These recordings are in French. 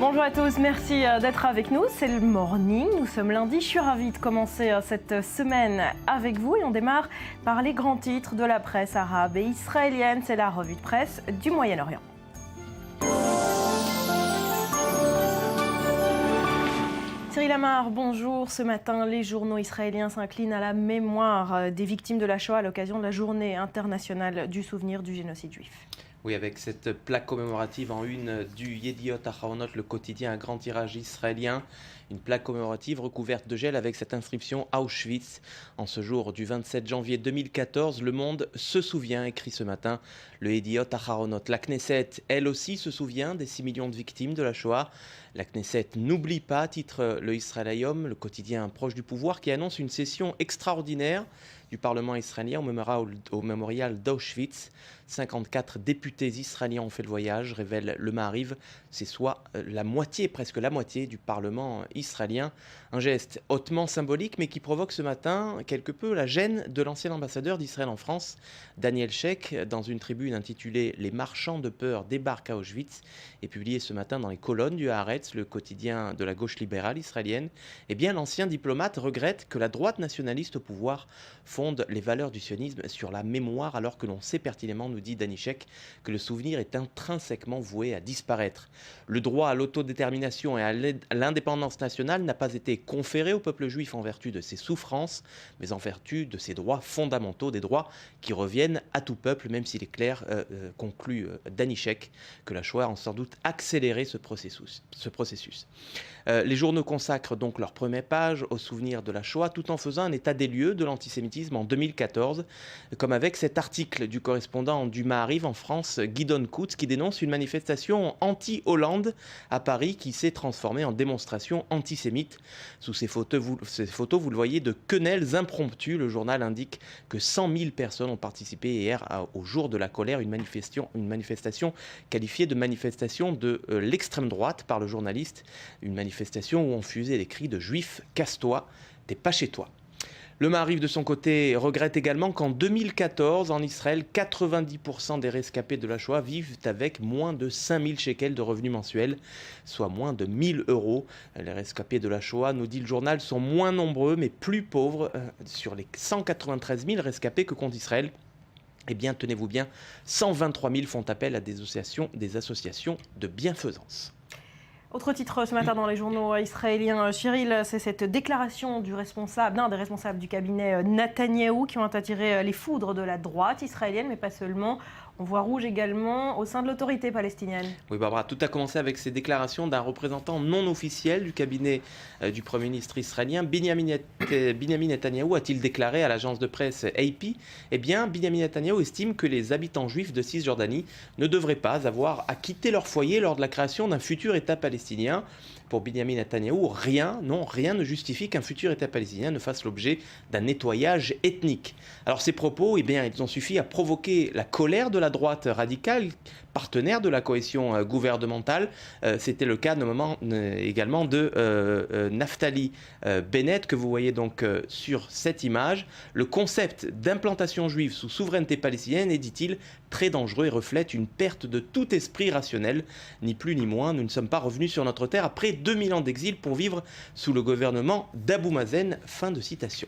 Bonjour à tous, merci d'être avec nous. C'est le morning, nous sommes lundi. Je suis ravie de commencer cette semaine avec vous et on démarre par les grands titres de la presse arabe et israélienne. C'est la revue de presse du Moyen-Orient. Cyril Amar, bonjour. Ce matin, les journaux israéliens s'inclinent à la mémoire des victimes de la Shoah à l'occasion de la journée internationale du souvenir du génocide juif. Oui, avec cette plaque commémorative en une du Yediot Aharonot, le quotidien à grand tirage israélien. Une plaque commémorative recouverte de gel avec cette inscription Auschwitz. En ce jour du 27 janvier 2014, Le Monde se souvient, écrit ce matin le Yediot Aharonot. La Knesset, elle aussi, se souvient des 6 millions de victimes de la Shoah. La Knesset n'oublie pas, titre le Israël Hayom, le quotidien proche du pouvoir, qui annonce une session extraordinaire du Parlement israélien au mémorial d'Auschwitz. 54 députés israéliens ont fait le voyage, révèle le Maariv. C'est soit la moitié, presque la moitié du Parlement israélien. Un geste hautement symbolique, mais qui provoque ce matin quelque peu la gêne de l'ancien ambassadeur d'Israël en France, Daniel Sheikh, dans une tribune intitulée « Les marchands de peur débarquent à Auschwitz » et publiée ce matin dans les colonnes du Haaretz, le quotidien de la gauche libérale israélienne. Eh bien, l'ancien diplomate regrette que la droite nationaliste au pouvoir fonde les valeurs du sionisme sur la mémoire, alors que l'on sait pertinemment, nous dit Dani Sheikh, que le souvenir est intrinsèquement voué à disparaître. Le droit à l'autodétermination et à l'indépendance nationale n'a pas été conféré au peuple juif en vertu de ses souffrances, mais en vertu de ses droits fondamentaux, des droits qui reviennent à tout peuple, même s'il est clair, conclut Dani Sheikh, que la Shoah a sans doute accéléré ce processus. Les journaux consacrent donc leur première page au souvenir de la Shoah, tout en faisant un état des lieux de l'antisémitisme en 2014, comme avec cet article du correspondant du Maariv en France, Gidon Koutz, qui dénonce une manifestation anti-Hollande à Paris qui s'est transformée en démonstration antisémite. Sous ces photos, vous le voyez, de quenelles impromptues. Le journal indique que 100 000 personnes ont participé hier au jour de la colère, une manifestation qualifiée de manifestation de l'extrême droite par le journaliste, une manifestation où on fusait les cris de « Juifs, casse-toi, t'es pas chez toi ». Le Maariv, de son côté, regrette également qu'en 2014, en Israël, 90% des rescapés de la Shoah vivent avec moins de 5000 shekels de revenus mensuels, soit moins de 1000 euros. Les rescapés de la Shoah, nous dit le journal, sont moins nombreux mais plus pauvres sur les 193 000 rescapés que compte Israël. Eh bien, tenez-vous bien, 123 000 font appel à des associations de bienfaisance. Autre titre ce matin dans les journaux israéliens, Cyril, c'est cette déclaration d'un des responsables du cabinet Netanyahou qui ont attiré les foudres de la droite israélienne, mais pas seulement. On voit rouge également au sein de l'autorité palestinienne. Oui, Barbara, tout a commencé avec ces déclarations d'un représentant non officiel du cabinet du Premier ministre israélien. Binyamin Netanyahou a-t-il déclaré à l'agence de presse AP? Eh bien, Binyamin Netanyahou estime que les habitants juifs de Cisjordanie ne devraient pas avoir à quitter leur foyer lors de la création d'un futur État palestinien. Pour Binyamin Netanyahou, rien ne justifie qu'un futur État palestinien ne fasse l'objet d'un nettoyage ethnique. Alors ces propos, eh bien, ils ont suffi à provoquer la colère de la droite radicale, partenaire de la coalition gouvernementale. C'était le cas également de Naftali Bennett, que vous voyez donc sur cette image. Le concept d'implantation juive sous souveraineté palestinienne est, dit-il, très dangereux et reflète une perte de tout esprit rationnel. Ni plus ni moins, nous ne sommes pas revenus sur notre terre après 2000 ans d'exil pour vivre sous le gouvernement d'Abou Mazen. Fin de citation.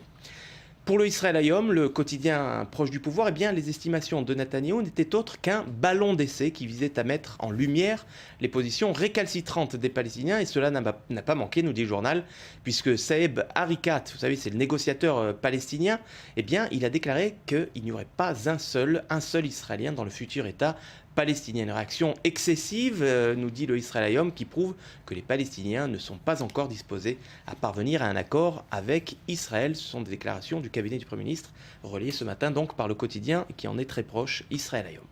Pour le Israël Hayom, le quotidien proche du pouvoir, eh bien, les estimations de Netanyahou n'étaient autres qu'un ballon d'essai qui visait à mettre en lumière les positions récalcitrantes des Palestiniens. Et cela n'a pas manqué, nous dit le journal, puisque Saeb Arikat, vous savez, c'est le négociateur palestinien, eh bien, il a déclaré qu'il n'y aurait pas un seul Israélien dans le futur État palestinien. Une réaction excessive, nous dit le Israël Hayom, qui prouve que les Palestiniens ne sont pas encore disposés à parvenir à un accord avec Israël. Ce sont des déclarations du cabinet du Premier ministre, relayées ce matin donc par le quotidien qui en est très proche, Israël Hayom.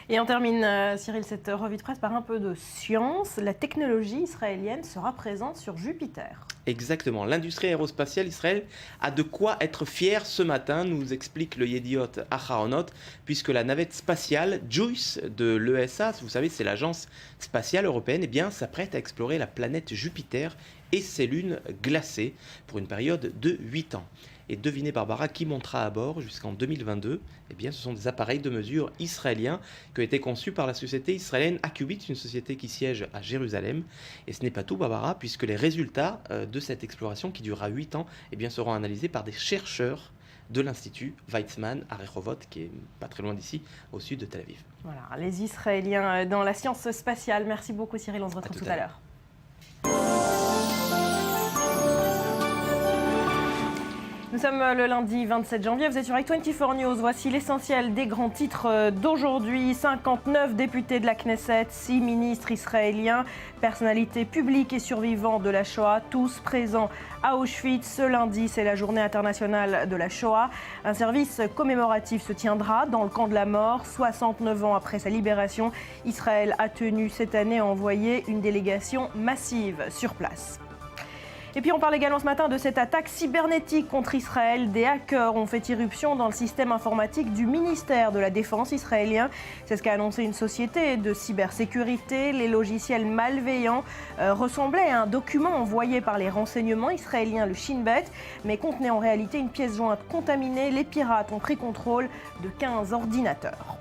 Et on termine, Cyril, cette revue de presse par un peu de science. La technologie israélienne sera présente sur Jupiter. Exactement. L'industrie aérospatiale israélienne a de quoi être fière ce matin, nous explique le Yediot Aharonot, puisque la navette spatiale JUICE de l'ESA, vous savez, c'est l'agence spatiale européenne, eh bien, s'apprête à explorer la planète Jupiter et ses lunes glacées pour une période de 8 ans. Et devinez Barbara, qui montera à bord jusqu'en 2022? Eh bien, ce sont des appareils de mesure israéliens qui ont été conçus par la société israélienne Akubit, une société qui siège à Jérusalem. Et ce n'est pas tout Barbara, puisque les résultats de cette exploration qui durera 8 ans eh bien, seront analysés par des chercheurs de l'Institut Weizmann à Rehovot, qui est pas très loin d'ici, au sud de Tel Aviv. Voilà, les Israéliens dans la science spatiale. Merci beaucoup Cyril, on se retrouve tout à l'heure. Nous sommes le lundi 27 janvier, vous êtes sur i24 News. Voici l'essentiel des grands titres d'aujourd'hui. 59 députés de la Knesset, 6 ministres israéliens, personnalités publiques et survivants de la Shoah, tous présents à Auschwitz. Ce lundi, c'est la journée internationale de la Shoah. Un service commémoratif se tiendra dans le camp de la mort. 69 ans après sa libération, Israël a tenu cette année à envoyer une délégation massive sur place. Et puis on parle également ce matin de cette attaque cybernétique contre Israël. Des hackers ont fait irruption dans le système informatique du ministère de la Défense israélien. C'est ce qu'a annoncé une société de cybersécurité. Les logiciels malveillants ressemblaient à un document envoyé par les renseignements israéliens, le Shin Bet, mais contenait en réalité une pièce jointe contaminée. Les pirates ont pris contrôle de 15 ordinateurs.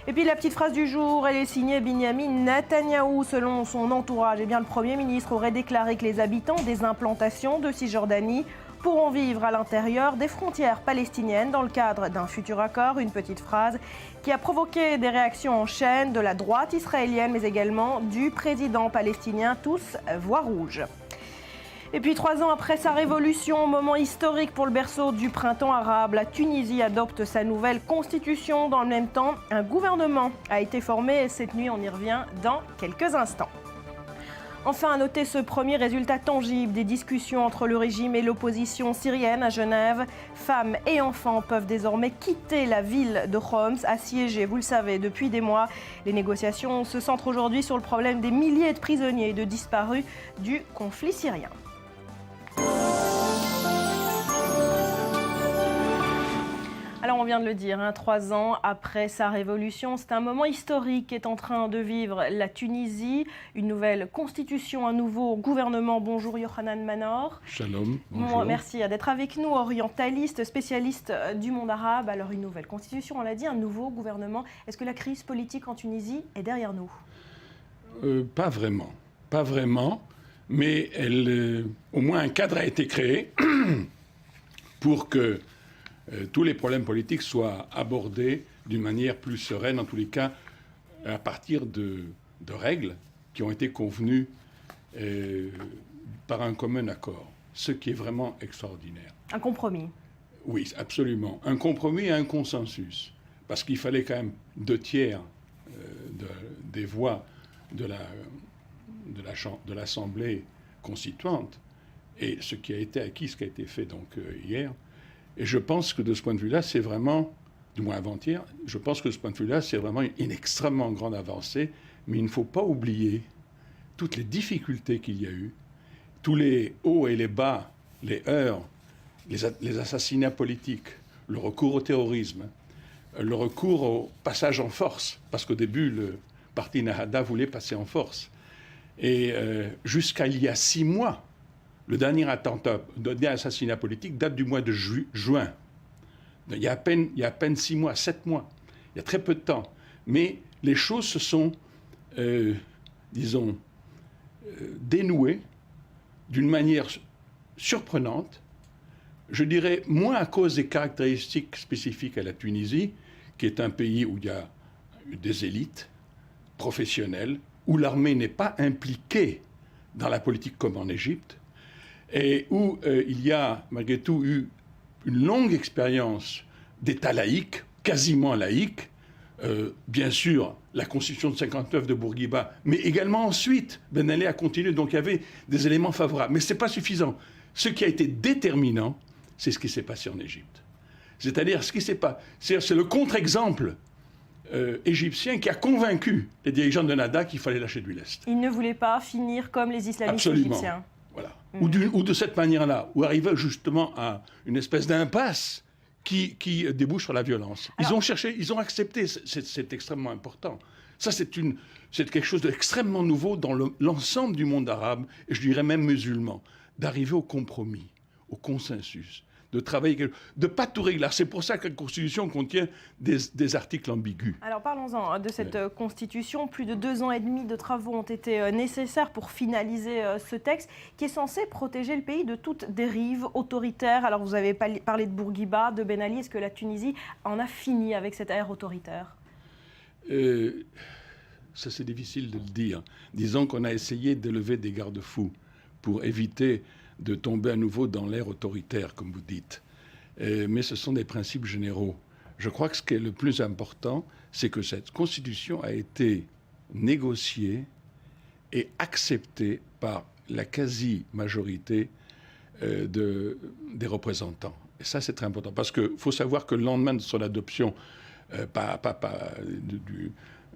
Et puis la petite phrase du jour, elle est signée Binyamin Netanyahou. Selon son entourage, eh bien, le Premier ministre aurait déclaré que les habitants des implantations de Cisjordanie pourront vivre à l'intérieur des frontières palestiniennes dans le cadre d'un futur accord. Une petite phrase qui a provoqué des réactions en chaîne de la droite israélienne, mais également du président palestinien, tous voix rouge. Et puis 3 ans après sa révolution, moment historique pour le berceau du printemps arabe, la Tunisie adopte sa nouvelle constitution. Dans le même temps, un gouvernement a été formé et cette nuit, on y revient dans quelques instants. Enfin, à noter ce premier résultat tangible des discussions entre le régime et l'opposition syrienne à Genève. Femmes et enfants peuvent désormais quitter la ville de Homs, assiégée, vous le savez, depuis des mois. Les négociations se centrent aujourd'hui sur le problème des milliers de prisonniers et de disparus du conflit syrien. Alors on vient de le dire, 3 ans après sa révolution, c'est un moment historique qu'est en train de vivre la Tunisie. Une nouvelle constitution, un nouveau gouvernement. Bonjour Yohanan Manor. Shalom, bonjour. Merci d'être avec nous, orientaliste, spécialiste du monde arabe. Alors une nouvelle constitution, on l'a dit, un nouveau gouvernement. Est-ce que la crise politique en Tunisie est derrière nous? Pas vraiment, mais au moins un cadre a été créé pour que tous les problèmes politiques soient abordés d'une manière plus sereine, en tous les cas, à partir de règles qui ont été convenues par un commun accord, ce qui est vraiment extraordinaire. Un compromis. Oui, absolument. Un compromis et un consensus, parce qu'il fallait quand même 2/3 des voix de l'Assemblée constituante, et ce qui a été acquis, ce qui a été fait donc hier. Et je pense que de ce point de vue-là, c'est vraiment, du moins avant-hier, je pense que de ce point de vue-là, c'est vraiment une extrêmement grande avancée. Mais il ne faut pas oublier toutes les difficultés qu'il y a eu, tous les hauts et les bas, les heurts, les assassinats politiques, le recours au terrorisme, le recours au passage en force, parce qu'au début, le parti Nahada voulait passer en force. Et jusqu'à il y a 6 mois, le dernier assassinat politique date du mois de juin. Il y a à peine 6 mois, 7 mois. Il y a très peu de temps. Mais les choses se sont, dénouées d'une manière surprenante. Je dirais moins à cause des caractéristiques spécifiques à la Tunisie, qui est un pays où il y a des élites professionnelles, où l'armée n'est pas impliquée dans la politique comme en Égypte, et où il y a malgré tout eu une longue expérience d'État laïque, quasiment laïque, bien sûr la constitution de 59 de Bourguiba, mais également ensuite Ben Ali a continué, donc il y avait des éléments favorables. Mais ce n'est pas suffisant. Ce qui a été déterminant, c'est ce qui s'est passé en Égypte. C'est-à-dire c'est le contre-exemple égyptien qui a convaincu les dirigeants de Nahda qu'il fallait lâcher du lest. Ils ne voulaient pas finir comme les islamistes égyptiens. Voilà. Ou de cette manière-là, ou arriver justement à une espèce d'impasse qui débouche sur la violence. Ils ont accepté, c'est extrêmement important. Ça, c'est quelque chose d'extrêmement nouveau dans l'ensemble du monde arabe, et je dirais même musulman, d'arriver au compromis, au consensus, de travailler, de ne pas tout régler. C'est pour ça que la Constitution contient des articles ambigus. Alors parlons-en de cette Constitution. Plus de 2 ans et demi de travaux ont été nécessaires pour finaliser ce texte qui est censé protéger le pays de toute dérive autoritaire. Alors vous avez parlé de Bourguiba, de Ben Ali. Est-ce que la Tunisie en a fini avec cette ère autoritaire ? Ça, c'est difficile de le dire. Disons qu'on a essayé de lever des garde-fous pour éviter de tomber à nouveau dans l'ère autoritaire, comme vous dites. Mais ce sont des principes généraux. Je crois que ce qui est le plus important, c'est que cette Constitution a été négociée et acceptée par la quasi-majorité des représentants. Et ça, c'est très important. Parce qu'il faut savoir que le lendemain de son adoption,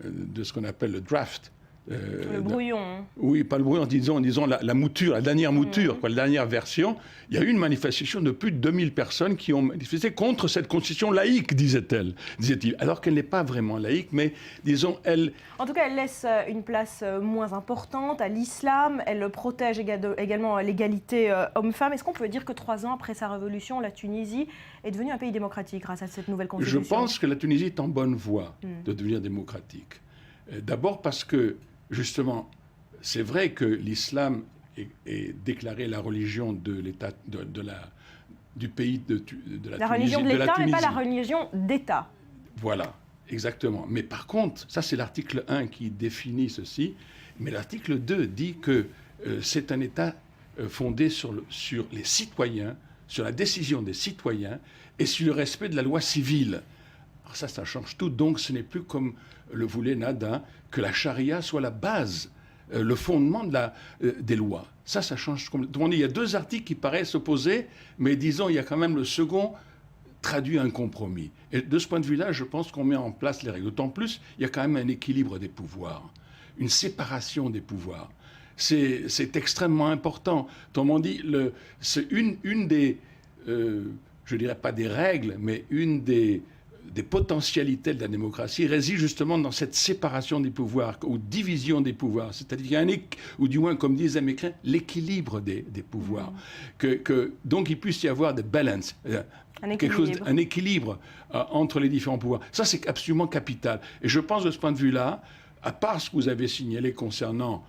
de ce qu'on appelle le draft. Le brouillon. Oui, pas le brouillon, disons la mouture, la dernière mouture, la dernière version. Il y a eu une manifestation de plus de 2000 personnes qui ont manifesté contre cette constitution laïque, disait-il. Alors qu'elle n'est pas vraiment laïque, mais disons, elle... En tout cas, elle laisse une place moins importante à l'islam. Elle protège également l'égalité homme-femme. Est-ce qu'on peut dire que 3 ans après sa révolution, la Tunisie est devenue un pays démocratique grâce à cette nouvelle constitution ? Je pense que la Tunisie est en bonne voie de devenir démocratique. D'abord parce que, justement, c'est vrai que l'islam est déclaré la religion de l'État, du pays de la Tunisie. La religion de l'État, mais pas la religion d'État. Voilà, exactement. Mais par contre, ça c'est l'article 1 qui définit ceci, mais l'article 2 dit que c'est un État fondé sur les citoyens, sur la décision des citoyens et sur le respect de la loi civile. Alors ça change tout. Donc ce n'est plus comme le voulait Nada, que la charia soit la base, le fondement des lois. Ça change complètement. Il y a 2 articles qui paraissent opposés, mais disons, il y a quand même le second traduit un compromis. Et de ce point de vue-là, je pense qu'on met en place les règles. D'autant plus, il y a quand même un équilibre des pouvoirs, une séparation des pouvoirs. C'est extrêmement important. Autrement dit, c'est une des, je dirais pas des règles, mais une des potentialités de la démocratie réside justement dans cette séparation des pouvoirs ou division des pouvoirs. C'est-à-dire qu'il y a ou du moins, comme disent les Américains, l'équilibre des pouvoirs. Donc il puisse y avoir des balance, un équilibre entre les différents pouvoirs. Ça, c'est absolument capital. Et je pense de ce point de vue-là, à part ce que vous avez signalé concernant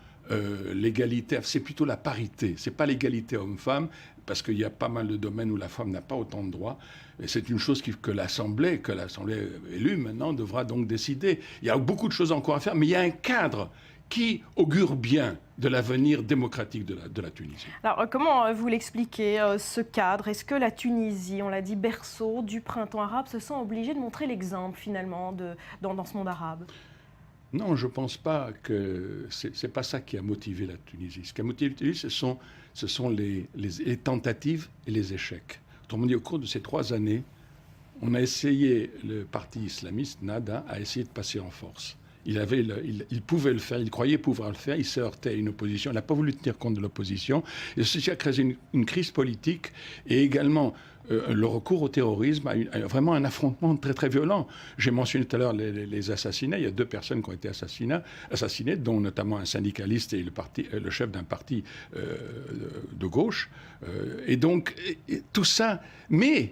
l'égalité, c'est plutôt la parité. C'est pas l'égalité homme-femme, parce qu'il y a pas mal de domaines où la femme n'a pas autant de droits. Et c'est une chose que l'Assemblée élue maintenant devra donc décider. Il y a beaucoup de choses encore à faire, mais il y a un cadre qui augure bien de l'avenir démocratique de la Tunisie. Alors, comment vous l'expliquez, ce cadre ? Est-ce que la Tunisie, on l'a dit, berceau du printemps arabe, se sent obligée de montrer l'exemple, finalement, dans ce monde arabe ? Non, je ne pense pas que... C'est pas ça qui a motivé la Tunisie. Ce qui a motivé la Tunisie, ce sont les tentatives et les échecs. Autrement dit, au cours de ces 3 années, on a essayé, le parti islamiste, Nada, a essayé de passer en force. Il pouvait le faire, il croyait pouvoir le faire, il se heurtait à une opposition, il n'a pas voulu tenir compte de l'opposition. Et ceci a créé une crise politique et également le recours au terrorisme a vraiment un affrontement très très violent. J'ai mentionné tout à l'heure les assassinats. Il y a 2 personnes qui ont été assassinées, dont notamment un syndicaliste et le chef d'un parti de gauche. Et donc, tout ça... Mais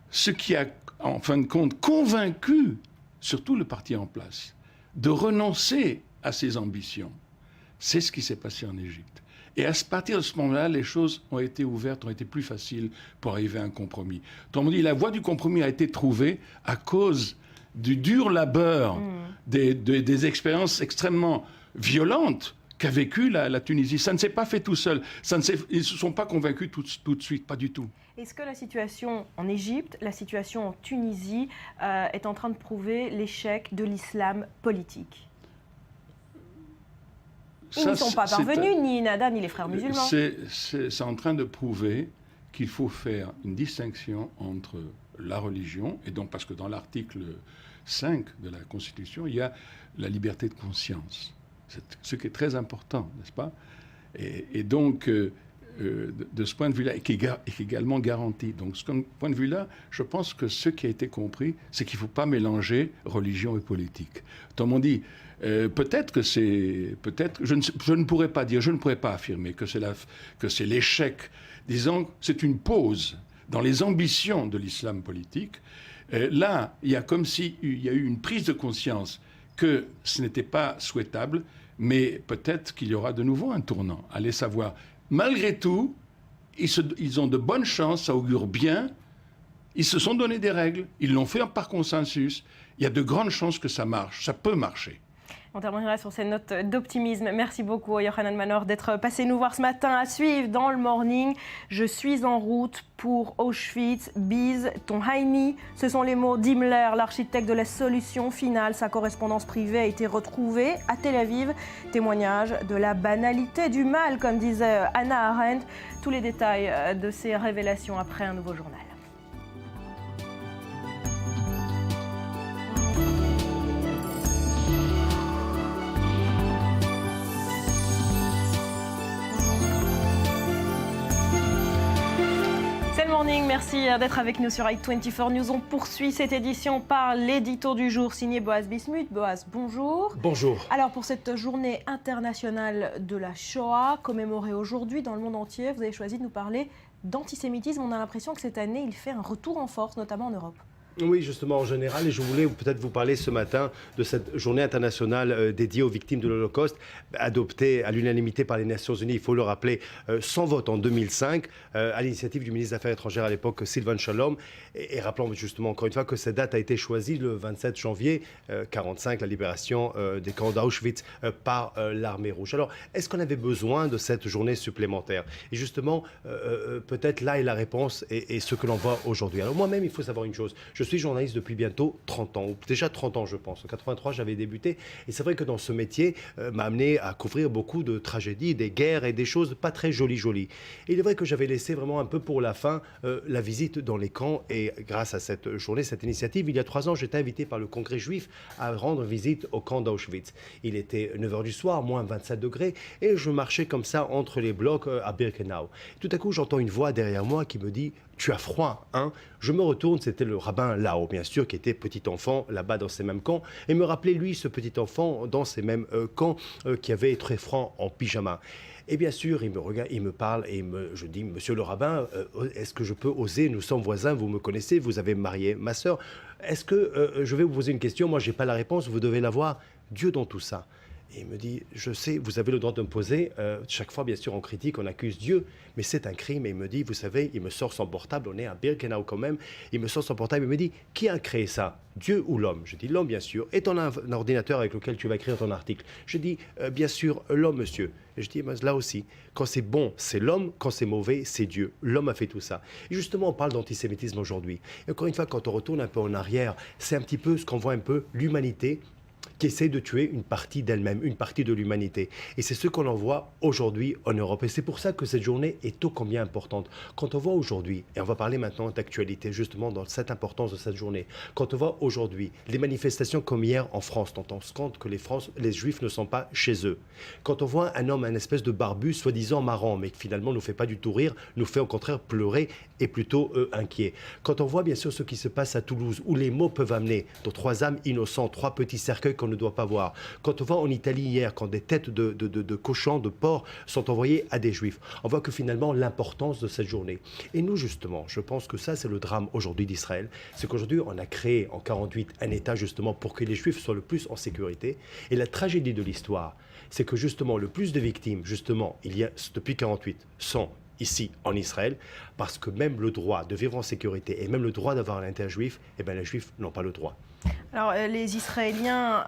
ce qui a, en fin de compte, convaincu surtout le parti en place de renoncer à ses ambitions, c'est ce qui s'est passé en Égypte. Et à partir de ce moment-là, les choses ont été ouvertes, ont été plus faciles pour arriver à un compromis. Autrement dit, la voie du compromis a été trouvée à cause du dur labeur, des expériences extrêmement violentes qu'a vécu la Tunisie. Ça ne s'est pas fait tout seul. Ils ne se sont pas convaincus tout de suite, pas du tout. Est-ce que la situation en Égypte, la situation en Tunisie est en train de prouver l'échec de l'islam politique ? Ils ne sont pas parvenus, ni Nada, ni les frères musulmans. C'est en train de prouver qu'il faut faire une distinction entre la religion, et donc parce que dans l'article 5 de la Constitution, il y a la liberté de conscience. C'est ce qui est très important, n'est-ce pas ? Et donc, de ce point de vue-là, et qui est également garanti. Donc, de ce point de vue-là, je pense que ce qui a été compris, c'est qu'il ne faut pas mélanger religion et politique. Autrement dit, peut-être que je ne pourrais pas affirmer que c'est l'échec. Disons, c'est une pause dans les ambitions de l'islam politique. Là, il y a comme s'il y a eu une prise de conscience que ce n'était pas souhaitable, mais peut-être qu'il y aura de nouveau un tournant. Allez savoir. Malgré tout, ils ont de bonnes chances, ça augure bien. Ils se sont donné des règles, ils l'ont fait par consensus. Il y a de grandes chances que ça marche, ça peut marcher. On terminera sur ces notes d'optimisme. Merci beaucoup, Yochanan Manor, d'être passé nous voir ce matin. À suivre dans le morning. Je suis en route pour Auschwitz. Bise ton Heini. Ce sont les mots d'Himmler, l'architecte de la solution finale. Sa correspondance privée a été retrouvée à Tel Aviv. Témoignage de la banalité du mal, comme disait Hannah Arendt. Tous les détails de ces révélations après un nouveau journal. Morning, merci d'être avec nous sur i24 News. On poursuit cette édition par l'édito du jour signé Boaz Bismuth. Boaz, bonjour. Bonjour. Alors pour cette journée internationale de la Shoah, commémorée aujourd'hui dans le monde entier, vous avez choisi de nous parler d'antisémitisme. On a l'impression que cette année, il fait un retour en force, notamment en Europe. Oui, justement, en général, et je voulais peut-être vous parler ce matin de cette journée internationale dédiée aux victimes de l'Holocauste, adoptée à l'unanimité par les Nations Unies, il faut le rappeler, sans vote en 2005, à l'initiative du ministre des Affaires étrangères à l'époque, Sylvain Shalom. Et rappelons justement encore une fois que cette date a été choisie le 27 janvier 1945, la libération des camps d'Auschwitz par l'armée rouge. Alors, est-ce qu'on avait besoin de cette journée supplémentaire? Et justement, peut-être là est la réponse et ce que l'on voit aujourd'hui. Alors moi-même, il faut savoir une chose. Je suis journaliste depuis bientôt 30 ans, ou déjà 30 ans je pense. En 83, j'avais débuté. Et c'est vrai que dans ce métier, m'a amené à couvrir beaucoup de tragédies, des guerres et des choses pas très jolies. Et il est vrai que j'avais laissé vraiment un peu pour la fin la visite dans les camps. Et grâce à cette journée, cette initiative, il y a 3 ans, j'étais invité par le Congrès juif à rendre visite au camp d'Auschwitz. Il était 9h du soir, moins 27 degrés, et je marchais comme ça entre les blocs à Birkenau. Tout à coup, j'entends une voix derrière moi qui me dit « Tu as froid, hein ?» Je me retourne, c'était le rabbin Lao, bien sûr, qui était petit enfant là-bas dans ces mêmes camps, et me rappelait, lui, ce petit enfant dans ces mêmes camps qui avait très froid en pyjama. Et bien sûr, il me regarde, il me parle, et je dis, monsieur le rabbin, est-ce que je peux oser, nous sommes voisins, vous me connaissez, vous avez marié ma sœur, est-ce que je vais vous poser une question, moi je n'ai pas la réponse, vous devez l'avoir, Dieu dans tout ça. Et il me dit, je sais, vous avez le droit de me poser. Chaque fois, bien sûr, on critique, on accuse Dieu, mais c'est un crime. Et il me dit, vous savez, il me sort son portable, on est à Birkenau quand même. Il me sort son portable et me dit, qui a créé ça, Dieu ou l'homme? Je dis, l'homme, bien sûr. Et ton un ordinateur avec lequel tu vas écrire ton article? Je dis, bien sûr, l'homme, monsieur. Et je dis, là aussi, quand c'est bon, c'est l'homme, quand c'est mauvais, c'est Dieu. L'homme a fait tout ça. Et justement, on parle d'antisémitisme aujourd'hui. Et encore une fois, quand on retourne un peu en arrière, c'est un petit peu ce qu'on voit un peu, l'humanité qui essaie de tuer une partie d'elle-même, une partie de l'humanité. Et c'est ce qu'on en voit aujourd'hui en Europe. Et c'est pour ça que cette journée est ô combien importante. Quand on voit aujourd'hui, et on va parler maintenant d'actualité, justement dans cette importance de cette journée, quand on voit aujourd'hui les manifestations comme hier en France, dont on se compte que les Juifs ne sont pas chez eux. Quand on voit un homme, un espèce de barbu, soi-disant marrant, mais qui finalement ne nous fait pas du tout rire, nous fait au contraire pleurer et plutôt inquiet. Quand on voit bien sûr ce qui se passe à Toulouse, où les mots peuvent amener de 3 âmes innocents, 3 petits cercueils qu'on ne doit pas voir. Quand on voit en Italie hier, quand des têtes de cochons, de porcs sont envoyées à des Juifs, on voit que finalement l'importance de cette journée. Et nous justement, je pense que ça c'est le drame aujourd'hui d'Israël, c'est qu'aujourd'hui on a créé en 48 un État justement pour que les Juifs soient le plus en sécurité. Et la tragédie de l'histoire, c'est que justement le plus de victimes, justement, il y a depuis 48 sont ici en Israël, parce que même le droit de vivre en sécurité et même le droit d'avoir un interjuif, eh bien les Juifs n'ont pas le droit. Alors, les Israéliens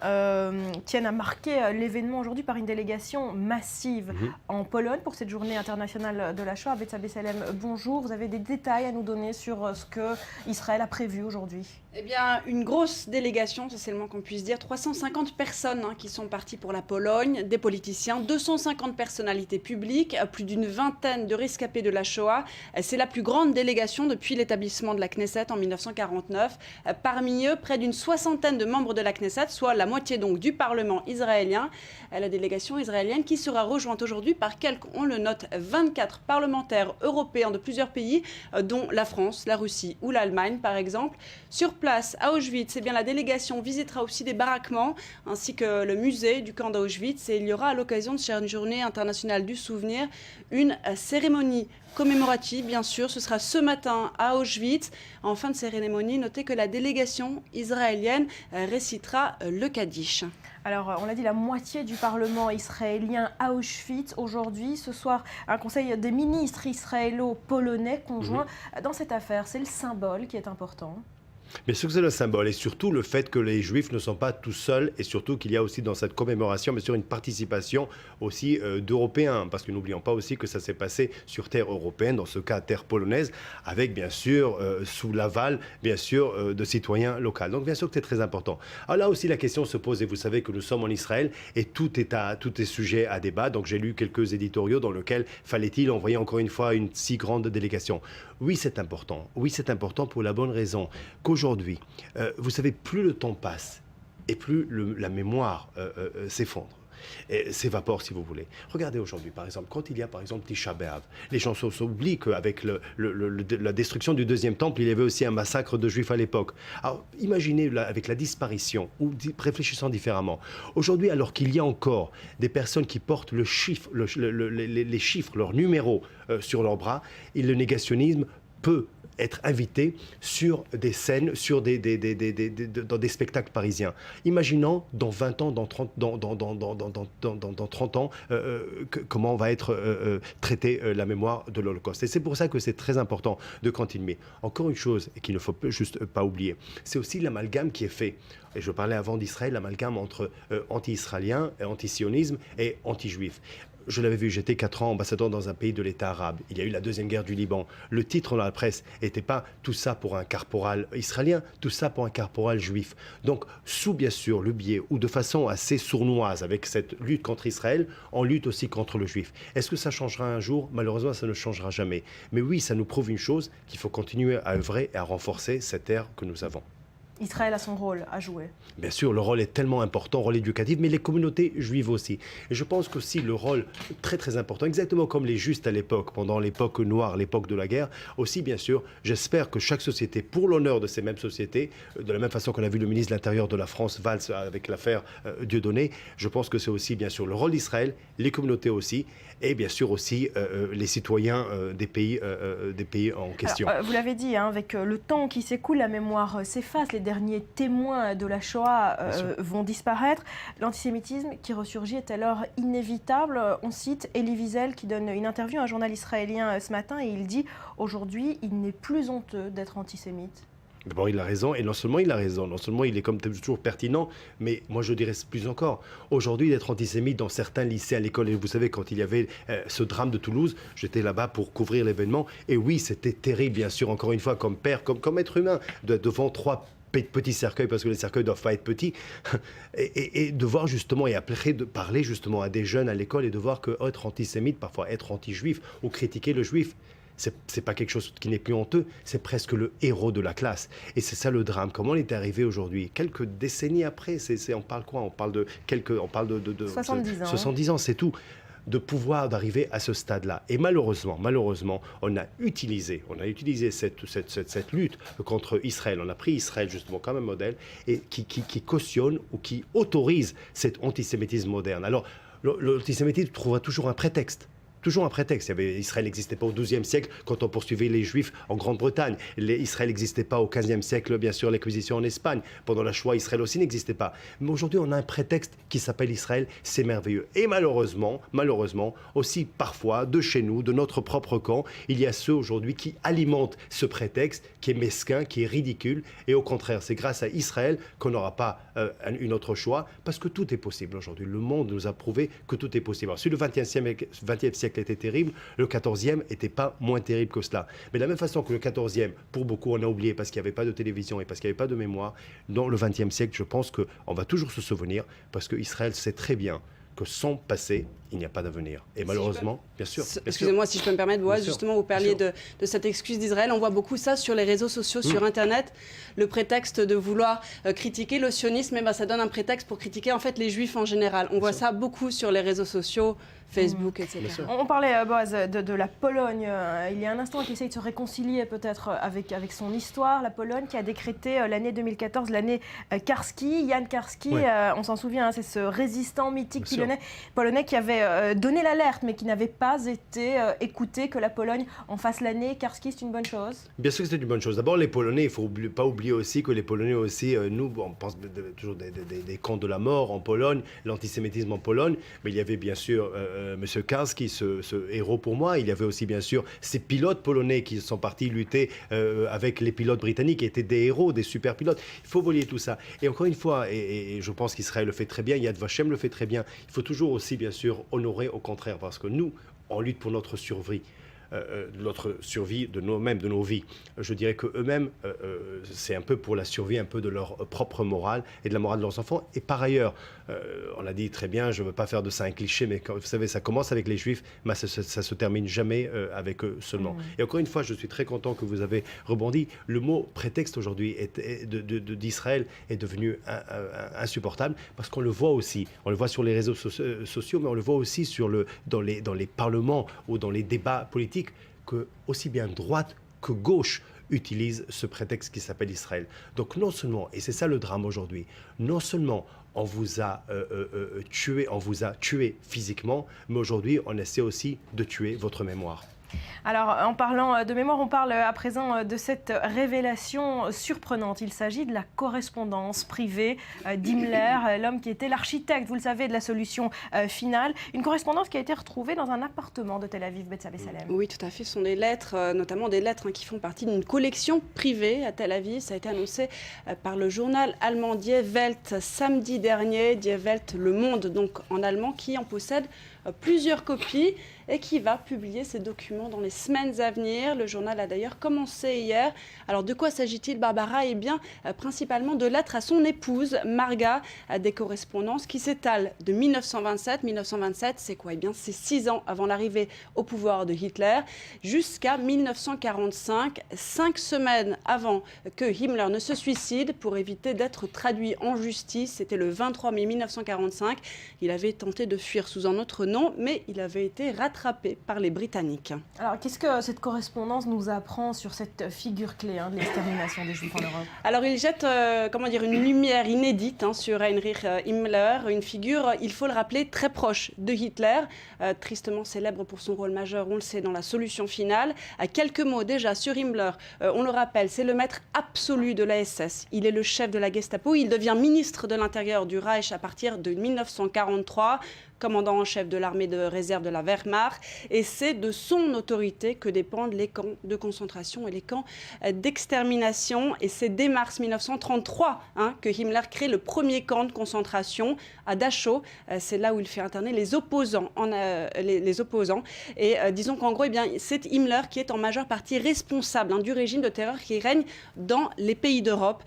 tiennent à marquer l'événement aujourd'hui par une délégation massive en Pologne pour cette journée internationale de la Shoah. Betsa Bessalem, bonjour. Vous avez des détails à nous donner sur ce que Israël a prévu aujourd'hui? Eh bien, une grosse délégation, c'est le moins qu'on puisse dire. 350 personnes qui sont parties pour la Pologne, des politiciens, 250 personnalités publiques, plus d'une vingtaine de rescapés de la Shoah. C'est la plus grande délégation depuis l'établissement de la Knesset en 1949. Parmi eux, près d'une soixantaine de membres de la Knesset, soit la moitié donc du Parlement israélien. La délégation israélienne qui sera rejointe aujourd'hui par quelques, on le note, 24 parlementaires européens de plusieurs pays, dont la France, la Russie ou l'Allemagne par exemple. Sur place à Auschwitz, eh bien, la délégation visitera aussi des baraquements ainsi que le musée du camp d'Auschwitz, et il y aura à l'occasion de cette journée internationale du souvenir une cérémonie commémorative, bien sûr. Ce sera ce matin à Auschwitz. En fin de cérémonie, notez que la délégation israélienne récitera le Kaddish. Alors, on l'a dit, la moitié du Parlement israélien à Auschwitz aujourd'hui. Ce soir, un conseil des ministres israélo-polonais conjoint dans cette affaire. C'est le symbole qui est important. Mais ce que c'est le symbole, et surtout le fait que les Juifs ne sont pas tout seuls, et surtout qu'il y a aussi dans cette commémoration, bien sûr, une participation aussi d'Européens, parce que n'oublions pas aussi que ça s'est passé sur terre européenne, dans ce cas terre polonaise, avec bien sûr, sous l'aval, bien sûr, de citoyens locaux. Donc bien sûr que c'est très important. Alors là aussi la question se pose, et vous savez que nous sommes en Israël, et tout est sujet à débat. Donc j'ai lu quelques éditoriaux dans lesquels fallait-il envoyer encore une fois une si grande délégation. Oui, c'est important. Oui, c'est important pour la bonne raison qu'aujourd'hui, vous savez, plus le temps passe et plus la mémoire s'effondre. S'évapore, si vous voulez. Regardez aujourd'hui, par exemple, quand il y a, par exemple, Tisha B'Av, les gens s'oublient qu'avec la destruction du deuxième temple, il y avait aussi un massacre de Juifs à l'époque. Alors, imaginez avec la disparition, ou réfléchissant différemment. Aujourd'hui, alors qu'il y a encore des personnes qui portent les chiffres, leurs numéros sur leurs bras, et le négationnisme peut être invité sur des scènes, sur dans des spectacles parisiens. Imaginons dans 20 ans, dans 30 ans, comment va être traitée la mémoire de l'Holocauste. Et c'est pour ça que c'est très important de continuer. Encore une chose qu'il ne faut juste pas oublier, c'est aussi l'amalgame qui est fait. Et je parlais avant d'Israël, l'amalgame entre anti-israélien, anti-sionisme et anti-juif. Je l'avais vu, j'étais 4 ans ambassadeur dans un pays de l'État arabe. Il y a eu la deuxième guerre du Liban. Le titre dans la presse n'était pas « tout ça pour un caporal israélien, tout ça pour un caporal juif ». Donc, sous bien sûr le biais ou de façon assez sournoise avec cette lutte contre Israël, on lutte aussi contre le juif. Est-ce que ça changera un jour? Malheureusement, ça ne changera jamais. Mais oui, ça nous prouve une chose, qu'il faut continuer à œuvrer et à renforcer cette ère que nous avons. Israël a son rôle à jouer. Bien sûr, le rôle est tellement important, rôle éducatif, mais les communautés juives aussi. Et je pense qu'aussi le rôle très très important, exactement comme les justes à l'époque, pendant l'époque noire, l'époque de la guerre, aussi bien sûr, j'espère que chaque société, pour l'honneur de ces mêmes sociétés, de la même façon qu'on a vu le ministre de l'Intérieur de la France, Valls, avec l'affaire Dieudonné, je pense que c'est aussi bien sûr le rôle d'Israël, les communautés aussi, et bien sûr aussi les citoyens des pays en question. Alors, vous l'avez dit, avec le temps qui s'écoule, la mémoire s'efface, les derniers témoins de la Shoah vont disparaître. L'antisémitisme qui ressurgit est alors inévitable. On cite Elie Wiesel qui donne une interview à un journal israélien ce matin et il dit « Aujourd'hui, il n'est plus honteux d'être antisémite ». D'abord, il a raison, et non seulement il a raison, non seulement il est comme toujours pertinent, mais moi je dirais plus encore. Aujourd'hui, d'être antisémite dans certains lycées à l'école, et vous savez, quand il y avait ce drame de Toulouse, j'étais là-bas pour couvrir l'événement, et oui, c'était terrible, bien sûr, encore une fois, comme père, comme être humain, devant 3 petits cercueils, parce que les cercueils ne doivent pas être petits, et de voir justement, et après de parler justement à des jeunes à l'école, et de voir que être antisémite, parfois être anti-juif, ou critiquer le juif, c'est pas quelque chose qui n'est plus honteux, c'est presque le héros de la classe. Et c'est ça le drame. Comment on est arrivé aujourd'hui, quelques décennies après, on parle quoi? On parle de 70 ans. 70 ans, c'est tout. De pouvoir d'arriver à ce stade-là. Et malheureusement, on a utilisé cette lutte contre Israël. On a pris Israël justement comme un modèle et qui cautionne ou qui autorise cet antisémitisme moderne. Alors, l'antisémitisme trouvera toujours un prétexte. Toujours un prétexte. Israël n'existait pas au XIIe siècle quand on poursuivait les Juifs en Grande-Bretagne. Israël n'existait pas au XVe siècle, bien sûr, l'Inquisition en Espagne. Pendant la Shoah, Israël aussi n'existait pas. Mais aujourd'hui, on a un prétexte qui s'appelle Israël. C'est merveilleux. Et malheureusement, aussi parfois, de chez nous, de notre propre camp, il y a ceux aujourd'hui qui alimentent ce prétexte qui est mesquin, qui est ridicule. Et au contraire, c'est grâce à Israël qu'on n'aura pas un autre choix, parce que tout est possible aujourd'hui. Le monde nous a prouvé que tout est possible. Alors, si le XXe siècle était terrible, le 14e n'était pas moins terrible que cela. Mais de la même façon que le 14e, pour beaucoup, on a oublié parce qu'il n'y avait pas de télévision et parce qu'il n'y avait pas de mémoire, dans le 20e siècle, je pense qu'on va toujours se souvenir parce qu'Israël sait très bien que sans passé, il n'y a pas d'avenir. Et malheureusement, bien sûr. Excusez-moi si je peux me permettre, Boaz, justement, vous parliez de cette excuse d'Israël. On voit beaucoup ça sur les réseaux sociaux, sur Internet. Le prétexte de vouloir critiquer le sionisme, ça donne un prétexte pour critiquer en fait les Juifs en général. On voit ça beaucoup sur les réseaux sociaux, Facebook, etc. On parlait, Boaz, de la Pologne. Il y a un instant qui essaye de se réconcilier peut-être avec son histoire. La Pologne qui a décrété l'année 2014, l'année Karski. Jan Karski, on s'en souvient, hein, c'est ce résistant mythique polonais qui avait donné l'alerte, mais qui n'avait pas été écouté, que la Pologne en fasse l'année Karski, c'est une bonne chose? Bien sûr que c'est une bonne chose. D'abord, les Polonais, il ne faut pas oublier aussi que les Polonais aussi, nous, on pense toujours des camps de la mort en Pologne, l'antisémitisme en Pologne, mais il y avait bien sûr M. Karski, ce héros pour moi. Il y avait aussi bien sûr ces pilotes polonais qui sont partis lutter avec les pilotes britanniques, qui étaient des héros, des super pilotes. Il faut relier tout ça. Et encore une fois, et je pense qu'Israël le fait très bien, Yad Vashem le fait très bien, il faut toujours aussi bien sûr honorer au contraire, parce que nous, on lutte pour notre survie. Notre survie de nous-mêmes, de nos vies. Je dirais qu'eux-mêmes, c'est un peu pour la survie un peu de leur propre morale et de la morale de leurs enfants. Et par ailleurs, on l'a dit très bien, je ne veux pas faire de ça un cliché, mais quand, vous savez, ça commence avec les Juifs, mais ça se termine jamais avec eux seulement. Et encore une fois, je suis très content que vous avez rebondi. Le mot prétexte aujourd'hui d'Israël est devenu insupportable, parce qu'on le voit aussi. On le voit sur les réseaux sociaux, mais on le voit aussi dans les parlements ou dans les débats politiques, que aussi bien droite que gauche utilisent ce prétexte qui s'appelle Israël. Donc non seulement, et c'est ça le drame aujourd'hui, non seulement on vous a tué physiquement, mais aujourd'hui on essaie aussi de tuer votre mémoire. Alors, en parlant de mémoire, on parle à présent de cette révélation surprenante. Il s'agit de la correspondance privée d'Himmler, l'homme qui était l'architecte, vous le savez, de la solution finale. Une correspondance qui a été retrouvée dans un appartement de Tel Aviv, Beth Salem. Oui, tout à fait. Ce sont des lettres, notamment des lettres qui font partie d'une collection privée à Tel Aviv. Ça a été annoncé par le journal allemand Die Welt samedi dernier. Die Welt, Le Monde, donc en allemand, qui en possède plusieurs copies et qui va publier ces documents dans les semaines à venir. Le journal a d'ailleurs commencé hier. Alors de quoi s'agit-il, Barbara? Eh bien, principalement de lettres à son épouse, Marga, des correspondances qui s'étalent de 1927. 1927, c'est quoi? Eh bien, c'est 6 ans avant l'arrivée au pouvoir de Hitler, jusqu'à 1945, 5 semaines avant que Himmler ne se suicide pour éviter d'être traduit en justice. C'était le 23 mai 1945. Il avait tenté de fuir sous un autre nom, mais il avait été rattrapé par les Britanniques. Alors, qu'est-ce que cette correspondance nous apprend sur cette figure clé de l'extermination des Juifs en Europe? Alors, il jette une lumière inédite sur Heinrich Himmler, une figure, il faut le rappeler, très proche de Hitler, tristement célèbre pour son rôle majeur, on le sait, dans la solution finale. Quelques mots déjà sur Himmler, on le rappelle, c'est le maître absolu de la SS. Il est le chef de la Gestapo, il devient ministre de l'Intérieur du Reich à partir de 1943. Commandant en chef de l'armée de réserve de la Wehrmacht, et c'est de son autorité que dépendent les camps de concentration et les camps d'extermination. Et c'est dès mars 1933 que Himmler crée le premier camp de concentration à Dachau. C'est là où il fait interner les opposants. Et disons qu'en gros, c'est Himmler qui est en majeure partie responsable du régime de terreur qui règne dans les pays d'Europe.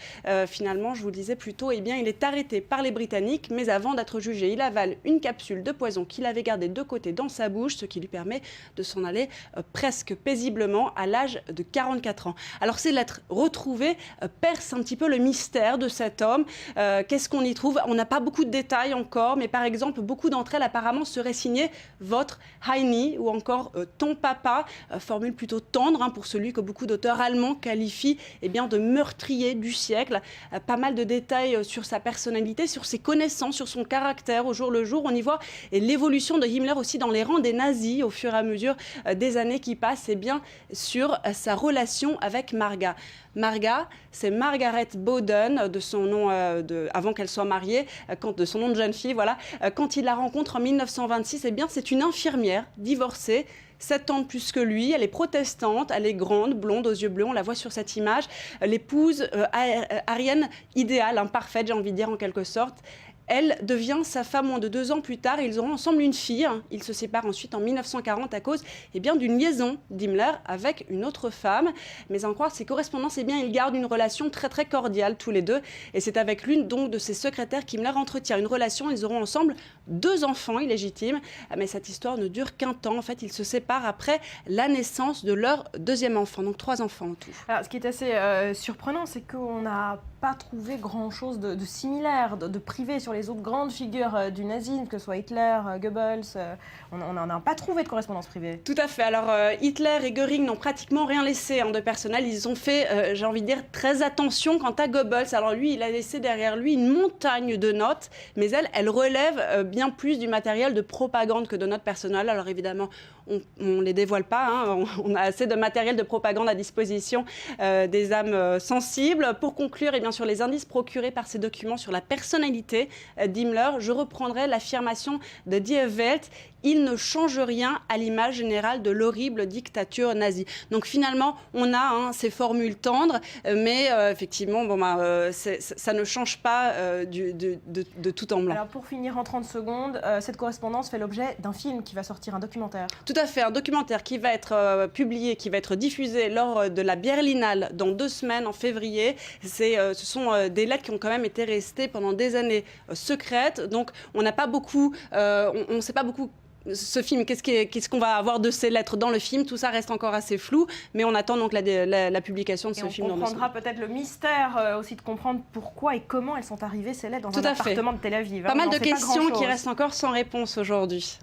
Finalement, je vous le disais plus tôt, il est arrêté par les Britanniques, mais avant d'être jugé, il avale une capsule de poison qu'il avait gardé de côté dans sa bouche, ce qui lui permet de s'en aller presque paisiblement à l'âge de 44 ans. Alors ces lettres retrouvées percent un petit peu le mystère de cet homme. Qu'est-ce qu'on y trouve? On n'a pas beaucoup de détails encore, mais par exemple, beaucoup d'entre elles apparemment seraient signées « Votre Heini » ou encore « Ton papa », formule plutôt tendre pour celui que beaucoup d'auteurs allemands qualifient de meurtrier du siècle. Pas mal de détails sur sa personnalité, sur ses connaissances, sur son caractère au jour le jour. On y voit et l'évolution de Himmler aussi dans les rangs des nazis au fur et à mesure des années qui passent, sur sa relation avec Marga. Marga, c'est Margaret Bowden, de son nom avant qu'elle soit mariée, de son nom de jeune fille, voilà. Quand il la rencontre en 1926, c'est une infirmière divorcée, 7 ans de plus que lui, elle est protestante, elle est grande, blonde, aux yeux bleus, on la voit sur cette image, l'épouse aryenne idéale, parfaite, j'ai envie de dire en quelque sorte. Elle devient sa femme moins de 2 ans plus tard et ils auront ensemble une fille. Ils se séparent ensuite en 1940 à cause d'une liaison d'Himmler avec une autre femme. Mais en croire ses correspondances, ils gardent une relation très très cordiale tous les deux. Et c'est avec l'une donc de ses secrétaires qu'Himmler entretient une relation. Ils auront ensemble 2 enfants illégitimes. Mais cette histoire ne dure qu'un temps. En fait, ils se séparent après la naissance de leur 2e enfant. Donc 3 enfants en tout. Alors, ce qui est assez surprenant, c'est qu'on n'a pas trouvé grand-chose de similaire, de privé sur les autres grandes figures du nazisme, que ce soit Hitler, Goebbels. On n'en a pas trouvé de correspondance privée. Tout à fait. Alors Hitler et Göring n'ont pratiquement rien laissé de personnel. Ils ont fait, j'ai envie de dire, très attention quant à Goebbels. Alors lui, il a laissé derrière lui une montagne de notes, mais elle relève bien plus du matériel de propagande que de notes personnelles. Alors évidemment, on ne les dévoile pas. Hein. On a assez de matériel de propagande à disposition des âmes sensibles. Pour conclure, et bien sûr, les indices procurés par ces documents sur la personnalité d'Himmler, je reprendrai l'affirmation de Die Welt. Il ne change rien à l'image générale de l'horrible dictature nazie. Donc finalement, on a ces formules tendres, mais effectivement, ça ne change pas de tout en blanc. Alors pour finir en 30 secondes, cette correspondance fait l'objet d'un film qui va sortir, un documentaire. Tout à fait, un documentaire qui va être publié, qui va être diffusé lors de la Berlinale dans 2 semaines, en février. Ce sont des lettres qui ont quand même été restées pendant des années secrètes. Donc on n'a pas beaucoup, on ne sait pas beaucoup. Ce film, qu'est-ce qu'on va avoir de ces lettres dans le film? Tout ça reste encore assez flou, mais on attend donc la publication de ce film. On comprendra peut-être le mystère aussi de comprendre pourquoi et comment elles sont arrivées, ces lettres, dans un appartement de Tel Aviv. Pas mal de questions qui restent encore sans réponse aujourd'hui.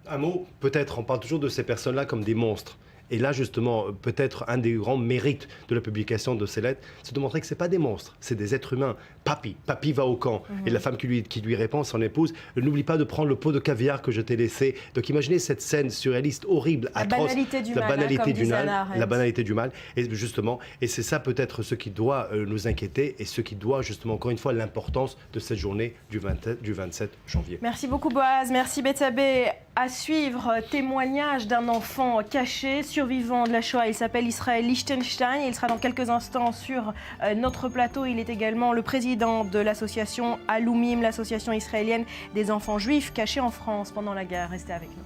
Un mot, peut-être, on parle toujours de ces personnes-là comme des monstres. Et là, justement, peut-être un des grands mérites de la publication de ces lettres, c'est de montrer que ce n'est pas des monstres, c'est des êtres humains. Papy va au camp. Et la femme qui lui répond, son épouse, n'oublie pas de prendre le pot de caviar que je t'ai laissé. Donc imaginez cette scène surréaliste, horrible, atroce. La banalité du mal. Et justement, et c'est ça peut-être ce qui doit nous inquiéter et ce qui doit justement, encore une fois, l'importance de cette journée du 27 janvier. Merci beaucoup Boaz, merci Betsabé. À suivre, témoignage d'un enfant caché, survivant de la Shoah. Il s'appelle Israël Lichtenstein et il sera dans quelques instants sur notre plateau. Il est également le président de l'association Aloumim, l'association israélienne des enfants juifs cachés en France pendant la guerre. Restez avec nous.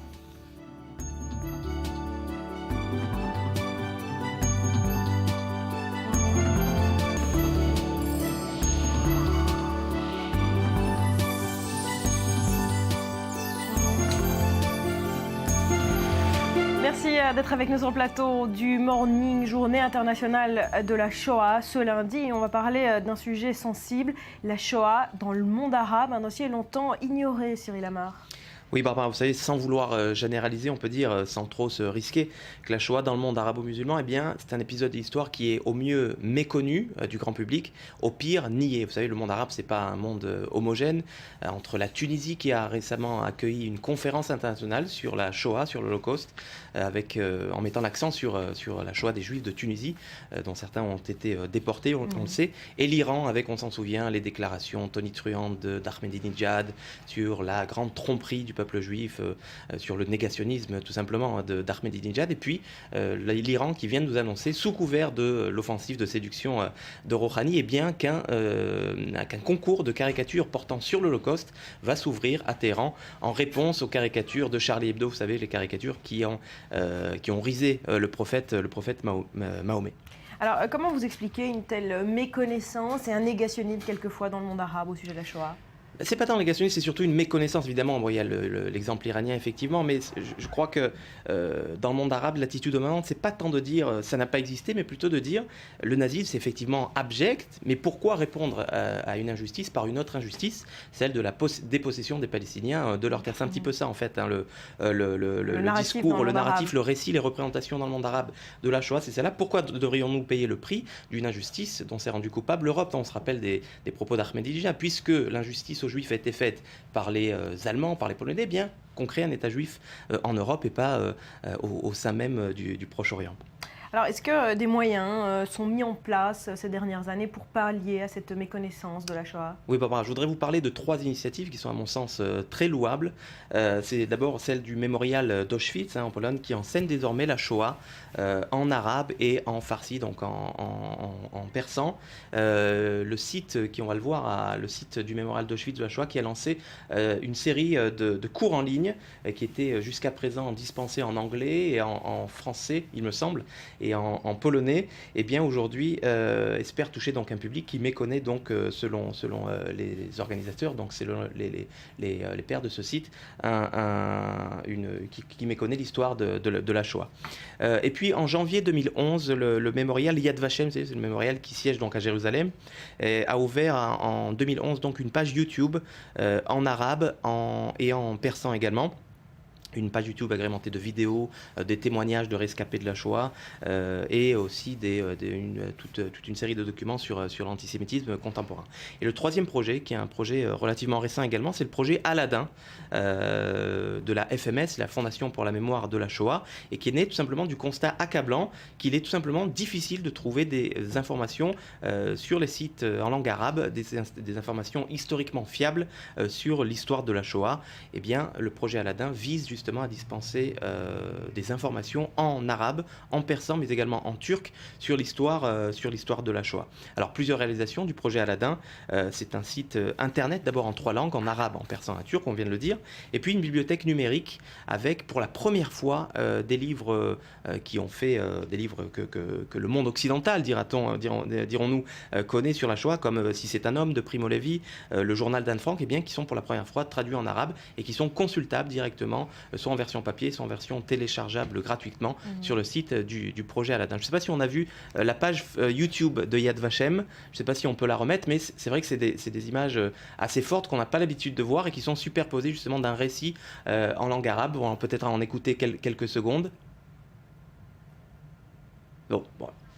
Merci d'être avec nous sur le plateau du Morning, journée internationale de la Shoah. Ce lundi, on va parler d'un sujet sensible, la Shoah dans le monde arabe, un dossier longtemps ignoré, Cyril Amar. Oui, Barbara, vous savez, sans vouloir généraliser, on peut dire, sans trop se risquer, que la Shoah dans le monde arabo-musulman, eh bien, c'est un épisode d'histoire qui est au mieux méconnu du grand public, au pire nié. Vous savez, le monde arabe, c'est pas un monde homogène. Entre la Tunisie, qui a récemment accueilli une conférence internationale sur la Shoah, sur l'Holocauste, en mettant l'accent sur la Shoah des Juifs de Tunisie, dont certains ont été déportés, on le sait, et l'Iran, avec, on s'en souvient, les déclarations tonitruantes d'Ahmadinejad sur la grande tromperie du peuple juif, sur le négationnisme tout simplement d'Ahmadinejad, et puis l'Iran qui vient de nous annoncer, sous couvert de l'offensive de séduction de Rouhani, qu'un concours de caricatures portant sur l'Holocauste va s'ouvrir à Téhéran en réponse aux caricatures de Charlie Hebdo, vous savez, les caricatures qui ont risé le prophète Mahomet. Alors, comment vous expliquez une telle méconnaissance et un négationnisme quelquefois dans le monde arabe au sujet de la Shoah ? C'est pas tant négationnisme, c'est surtout une méconnaissance, évidemment. Bon, il y a l'exemple iranien, effectivement, mais je crois que dans le monde arabe, l'attitude dominante, c'est pas tant de dire ça n'a pas existé, mais plutôt de dire le nazisme, c'est effectivement abject, mais pourquoi répondre à une injustice par une autre injustice, celle de la dépossession des Palestiniens de leur terre. C'est un petit peu ça, en fait, hein, le discours, le narratif, le récit, les représentations dans le monde arabe de la Shoah, c'est celle-là. Pourquoi devrions-nous payer le prix d'une injustice dont s'est rendue coupable l'Europe? On se rappelle des propos d'Ahmadinejad, puisque l'injustice aux Juifs a été faite par les Allemands, par les Polonais, bien qu'on crée un État juif en Europe et pas au sein même du Proche-Orient. Alors, est-ce que des moyens sont mis en place ces dernières années pour pallier à cette méconnaissance de la Shoah ? Oui, Barbara, je voudrais vous parler de 3 initiatives qui sont à mon sens très louables. C'est d'abord celle du mémorial d'Auschwitz en Pologne qui enseigne désormais la Shoah en arabe et en farsi, donc en persan. Le site, on va le voir, le site du mémorial d'Auschwitz de la Shoah qui a lancé une série de cours en ligne qui étaient jusqu'à présent dispensés en anglais et en français, il me semble. et en polonais, eh bien aujourd'hui espère toucher donc un public qui méconnaît donc selon les organisateurs, donc selon les pairs de ce site, qui méconnaît l'histoire de la Shoah. Et puis en janvier 2011, le mémorial Yad Vashem, c'est le mémorial qui siège donc à Jérusalem, a ouvert en 2011 donc une page YouTube en arabe et en persan également. Une page YouTube agrémentée de vidéos, des témoignages de rescapés de la Shoah et aussi toute une série de documents sur l'antisémitisme contemporain. Et le troisième projet, qui est un projet relativement récent également, c'est le projet Aladdin de la FMS, la Fondation pour la mémoire de la Shoah, et qui est né tout simplement du constat accablant qu'il est tout simplement difficile de trouver des informations sur les sites en langue arabe, des informations historiquement fiables sur l'histoire de la Shoah. Eh bien, le projet Aladdin vise justement à dispenser des informations en arabe, en persan, mais également en turc sur l'histoire de la Shoah. Alors, plusieurs réalisations du projet Aladdin. C'est un site internet, d'abord en 3 langues, en arabe, en persan, en turc, on vient de le dire, et puis une bibliothèque numérique avec, pour la première fois, des livres qui ont fait des livres que le monde occidental, dirons-nous, connaît sur la Shoah, comme Si c'est un homme de Primo Levi, le journal d'Anne Frank, eh bien, qui sont pour la première fois traduits en arabe et qui sont consultables directement, soit en version papier, soit en version téléchargeable gratuitement sur le site du projet Aladdin. Je ne sais pas si on a vu la page YouTube de Yad Vashem, je ne sais pas si on peut la remettre, mais c'est vrai que c'est des images assez fortes qu'on n'a pas l'habitude de voir et qui sont superposées justement d'un récit en langue arabe. On va peut-être en écouter quelques secondes. Bon.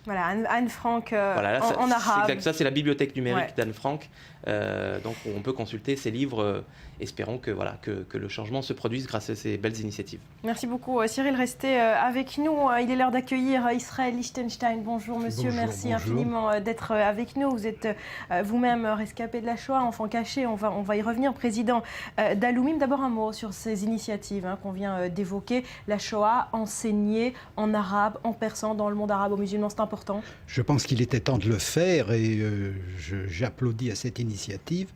Voilà, Anne Frank voilà, en arabe. Exact, ça c'est la bibliothèque numérique d'Anne Frank. Donc on peut consulter ces livres. Espérons que le changement se produise grâce à ces belles initiatives. Merci beaucoup Cyril, restez avec nous. Il est l'heure d'accueillir Israël Lichtenstein. Bonjour monsieur, merci infiniment d'être avec nous. Vous êtes vous-même rescapé de la Shoah, enfant caché, on va y revenir, président d'Aloumim. D'abord un mot sur ces initiatives qu'on vient d'évoquer. La Shoah enseignée en arabe, en persan, dans le monde arabo-musulman, c'est important. Je pense qu'il était temps de le faire et j'applaudis à cette initiative.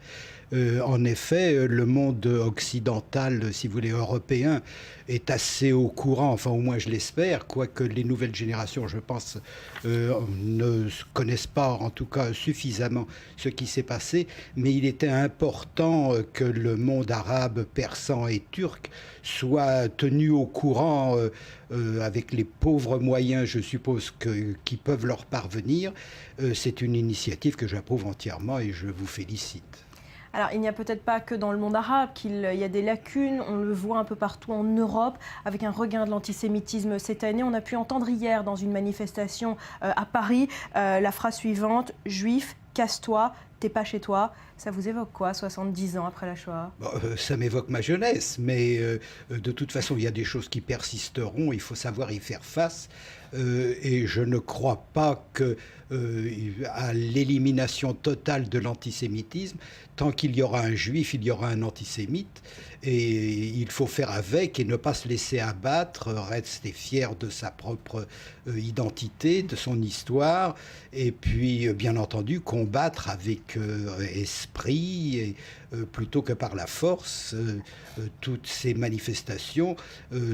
En effet, le monde occidental, si vous voulez, européen, est assez au courant, enfin au moins je l'espère, quoique les nouvelles générations, je pense, ne connaissent pas en tout cas suffisamment ce qui s'est passé, mais il était important que le monde arabe, persan et turc soit tenu au courant avec les pauvres moyens, je suppose, qui peuvent leur parvenir. C'est une initiative que j'approuve entièrement et je vous félicite. Alors, il n'y a peut-être pas que dans le monde arabe qu'il y a des lacunes, on le voit un peu partout en Europe, avec un regain de l'antisémitisme cette année. On a pu entendre hier dans une manifestation à Paris la phrase suivante « Juif, casse-toi, t'es pas chez toi ». Ça vous évoque quoi, 70 ans après la Shoah ? Ça m'évoque ma jeunesse, mais de toute façon, il y a des choses qui persisteront, il faut savoir y faire face. Et je ne crois pas à l'élimination totale de l'antisémitisme. Tant qu'il y aura un juif, il y aura un antisémite. Et il faut faire avec et ne pas se laisser abattre, rester fier de sa propre identité, de son histoire. Et puis, bien entendu, combattre avec esprit et plutôt que par la force, toutes ces manifestations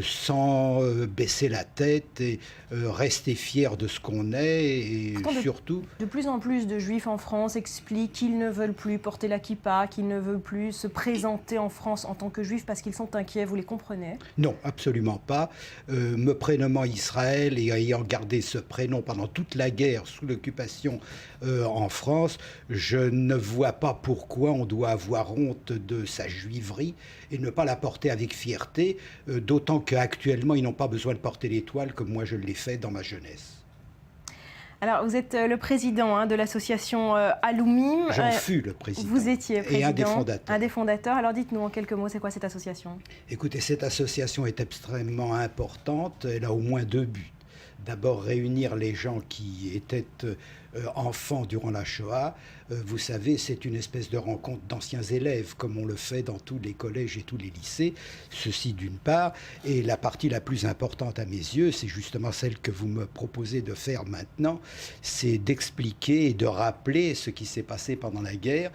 sans baisser la tête et rester fier de ce qu'on est et surtout... De plus en plus de juifs en France expliquent qu'ils ne veulent plus porter la kippa, qu'ils ne veulent plus se présenter en France en tant que juifs parce qu'ils sont inquiets, vous les comprenez ? Non, absolument pas. Me prénommant Israël et ayant gardé ce prénom pendant toute la guerre sous l'occupation en France, je ne vois pas pourquoi on doit avoir honte de sa juiverie et ne pas la porter avec fierté, d'autant qu'actuellement ils n'ont pas besoin de porter l'étoile comme moi je l'ai fait dans ma jeunesse. Alors, vous êtes le président de l'association Aloumim. J'en fus le président. Vous étiez président. Et un des fondateurs. Un des fondateurs. Alors, dites-nous en quelques mots, c'est quoi cette association ? Écoutez, cette association est extrêmement importante. Elle a au moins 2 buts. D'abord, réunir les gens qui étaient enfants durant la Shoah. Vous savez, c'est une espèce de rencontre d'anciens élèves, comme on le fait dans tous les collèges et tous les lycées. Ceci d'une part. Et la partie la plus importante à mes yeux, c'est justement celle que vous me proposez de faire maintenant, c'est d'expliquer et de rappeler ce qui s'est passé pendant la guerre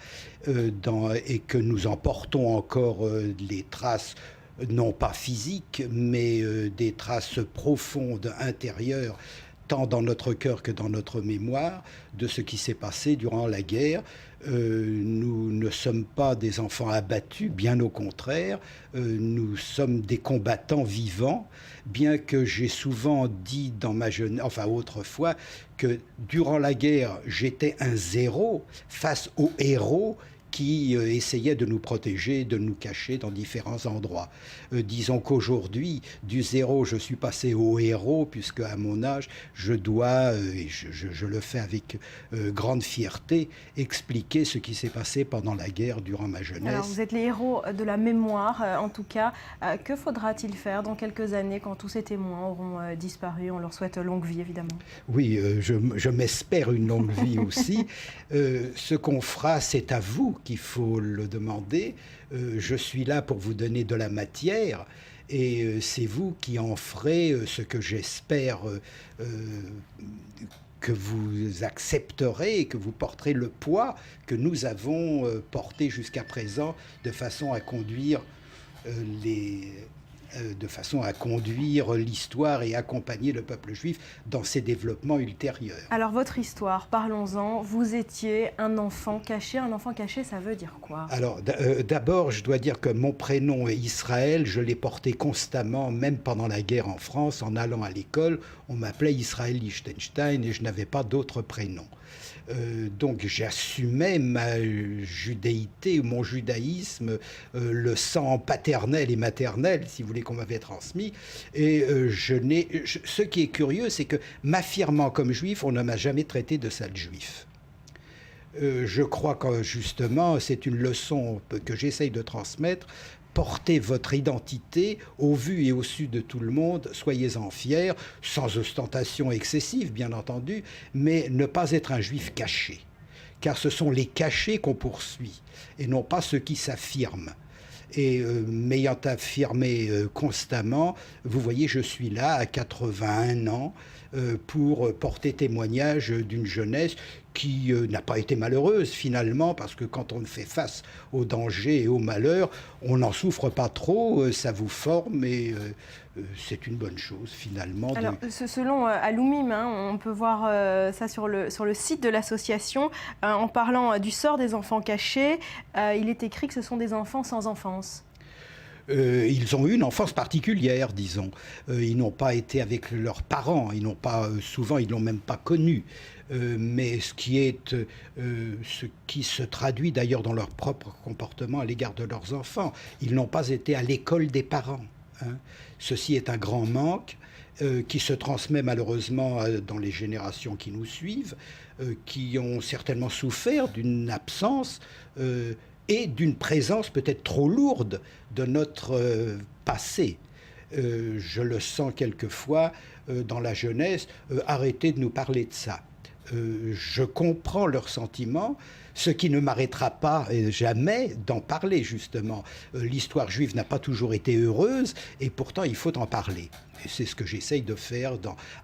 et que nous en portons encore les traces, non pas physiques, mais des traces profondes, intérieures, tant dans notre cœur que dans notre mémoire, de ce qui s'est passé durant la guerre. Nous ne sommes pas des enfants abattus, bien au contraire, nous sommes des combattants vivants, bien que j'ai souvent dit dans ma jeunesse, enfin autrefois, que durant la guerre, j'étais un zéro face aux héros qui essayaient de nous protéger, de nous cacher dans différents endroits. Disons qu'aujourd'hui, du zéro, je suis passé au héros, puisque à mon âge, je dois, et je le fais avec grande fierté, expliquer ce qui s'est passé pendant la guerre durant ma jeunesse. Alors vous êtes les héros de la mémoire, en tout cas. Que faudra-t-il faire dans quelques années quand tous ces témoins auront disparu? On leur souhaite longue vie, évidemment. Oui, je m'espère une longue vie aussi. Ce qu'on fera, c'est à vous qu'il faut le demander. Je suis là pour vous donner de la matière et c'est vous qui en ferez ce que j'espère que vous accepterez et que vous porterez le poids que nous avons porté jusqu'à présent de façon à conduire l'histoire et accompagner le peuple juif dans ses développements ultérieurs. Alors votre histoire, parlons-en. Vous étiez un enfant caché. Un enfant caché, ça veut dire quoi? Alors d'abord, je dois dire que mon prénom est Israël. Je l'ai porté constamment, même pendant la guerre en France, en allant à l'école. On m'appelait Israël Liechtenstein et je n'avais pas d'autre prénom. Donc j'assumais ma judéité, mon judaïsme, le sang paternel et maternel, si vous voulez, qu'on m'avait transmis. Et ce qui est curieux, c'est que m'affirmant comme juif, on ne m'a jamais traité de sale juif. Je crois que justement, c'est une leçon que j'essaye de transmettre. Portez votre identité au vu et au su de tout le monde, soyez-en fiers, sans ostentation excessive, bien entendu, mais ne pas être un juif caché. Car ce sont les cachés qu'on poursuit, et non pas ceux qui s'affirment. Et m'ayant affirmé constamment, vous voyez, je suis là à 81 ans pour porter témoignage d'une jeunesse qui n'a pas été malheureuse finalement, parce que quand on fait face au danger et au malheur, on n'en souffre pas trop, ça vous forme et c'est une bonne chose finalement. Alors, selon Aloumim, on peut voir ça sur le site de l'association, en parlant du sort des enfants cachés, il est écrit que ce sont des enfants sans enfance. Ils ont eu une enfance particulière, disons. Ils n'ont pas été avec leurs parents, ils n'ont pas, souvent ils ne l'ont même pas connu. Mais ce qui se traduit d'ailleurs dans leur propre comportement à l'égard de leurs enfants. Ils n'ont pas été à l'école des parents. Ceci est un grand manque qui se transmet malheureusement dans les générations qui nous suivent, qui ont certainement souffert d'une absence et d'une présence peut-être trop lourde de notre passé. Je le sens quelquefois dans la jeunesse, arrêtez de nous parler de ça. Je comprends leurs sentiments, ce qui ne m'arrêtera pas jamais d'en parler justement. L'histoire juive n'a pas toujours été heureuse et pourtant il faut en parler. Et c'est ce que j'essaye de faire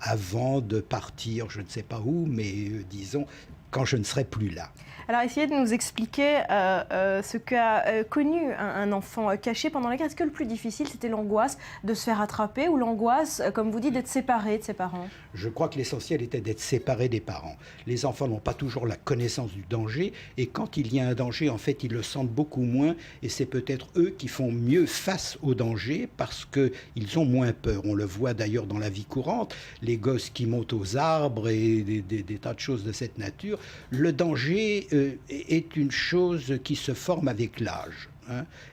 avant de partir, je ne sais pas où, mais disons quand je ne serai plus là. Alors, essayez de nous expliquer ce qu'a connu un enfant caché pendant la guerre. Est-ce que le plus difficile, c'était l'angoisse de se faire attraper ou l'angoisse, comme vous dites, d'être séparé de ses parents? Je crois que l'essentiel était d'être séparé des parents. Les enfants n'ont pas toujours la connaissance du danger et quand il y a un danger, en fait, ils le sentent beaucoup moins et c'est peut-être eux qui font mieux face au danger parce qu'ils ont moins peur. On le voit d'ailleurs dans la vie courante, les gosses qui montent aux arbres et des tas de choses de cette nature. Le danger est une chose qui se forme avec l'âge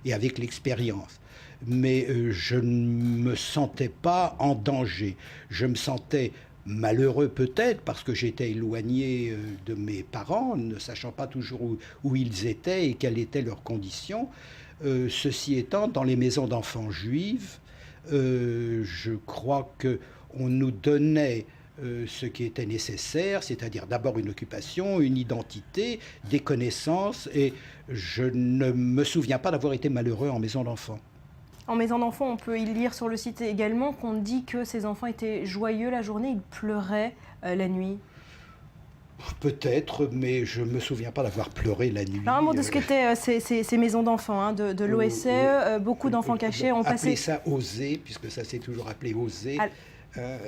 et avec l'expérience. Mais je ne me sentais pas en danger. Je me sentais malheureux peut-être parce que j'étais éloigné de mes parents, ne sachant pas toujours où ils étaient et quelles étaient leurs conditions. Ceci étant, dans les maisons d'enfants juives, je crois qu'on nous donnait ce qui était nécessaire, c'est-à-dire d'abord une occupation, une identité, des connaissances, et je ne me souviens pas d'avoir été malheureux en maison d'enfants. En maison d'enfants, on peut y lire sur le site également qu'on dit que ces enfants étaient joyeux la journée, ils pleuraient la nuit. Peut-être, mais je ne me souviens pas d'avoir pleuré la nuit. Alors, un mot de ce qu'étaient ces maisons d'enfants, de l'OSCE, beaucoup d'enfants cachés ont passé... Appelez ça oser, puisque ça s'est toujours appelé oser.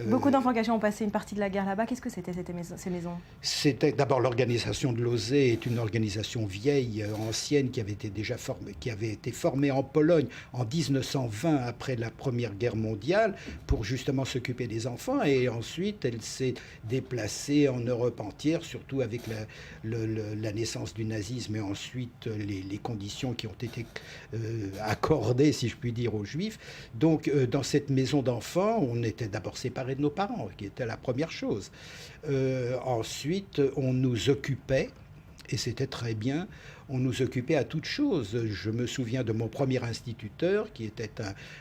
Beaucoup d'enfants cachés ont passé une partie de la guerre là-bas. Qu'est-ce que c'était ces maisons? C'était d'abord l'organisation de l'OSE est une organisation vieille, ancienne, qui avait été formée en Pologne en 1920 après la Première Guerre mondiale pour justement s'occuper des enfants. Et ensuite, elle s'est déplacée en Europe entière, surtout avec la naissance du nazisme et ensuite les conditions qui ont été accordées, si je puis dire, aux Juifs. Donc, dans cette maison d'enfants, on était d'abord séparés de nos parents, qui était la première chose. Ensuite, on nous occupait, et c'était très bien, on nous occupait à toute chose. Je me souviens de mon premier instituteur, qui était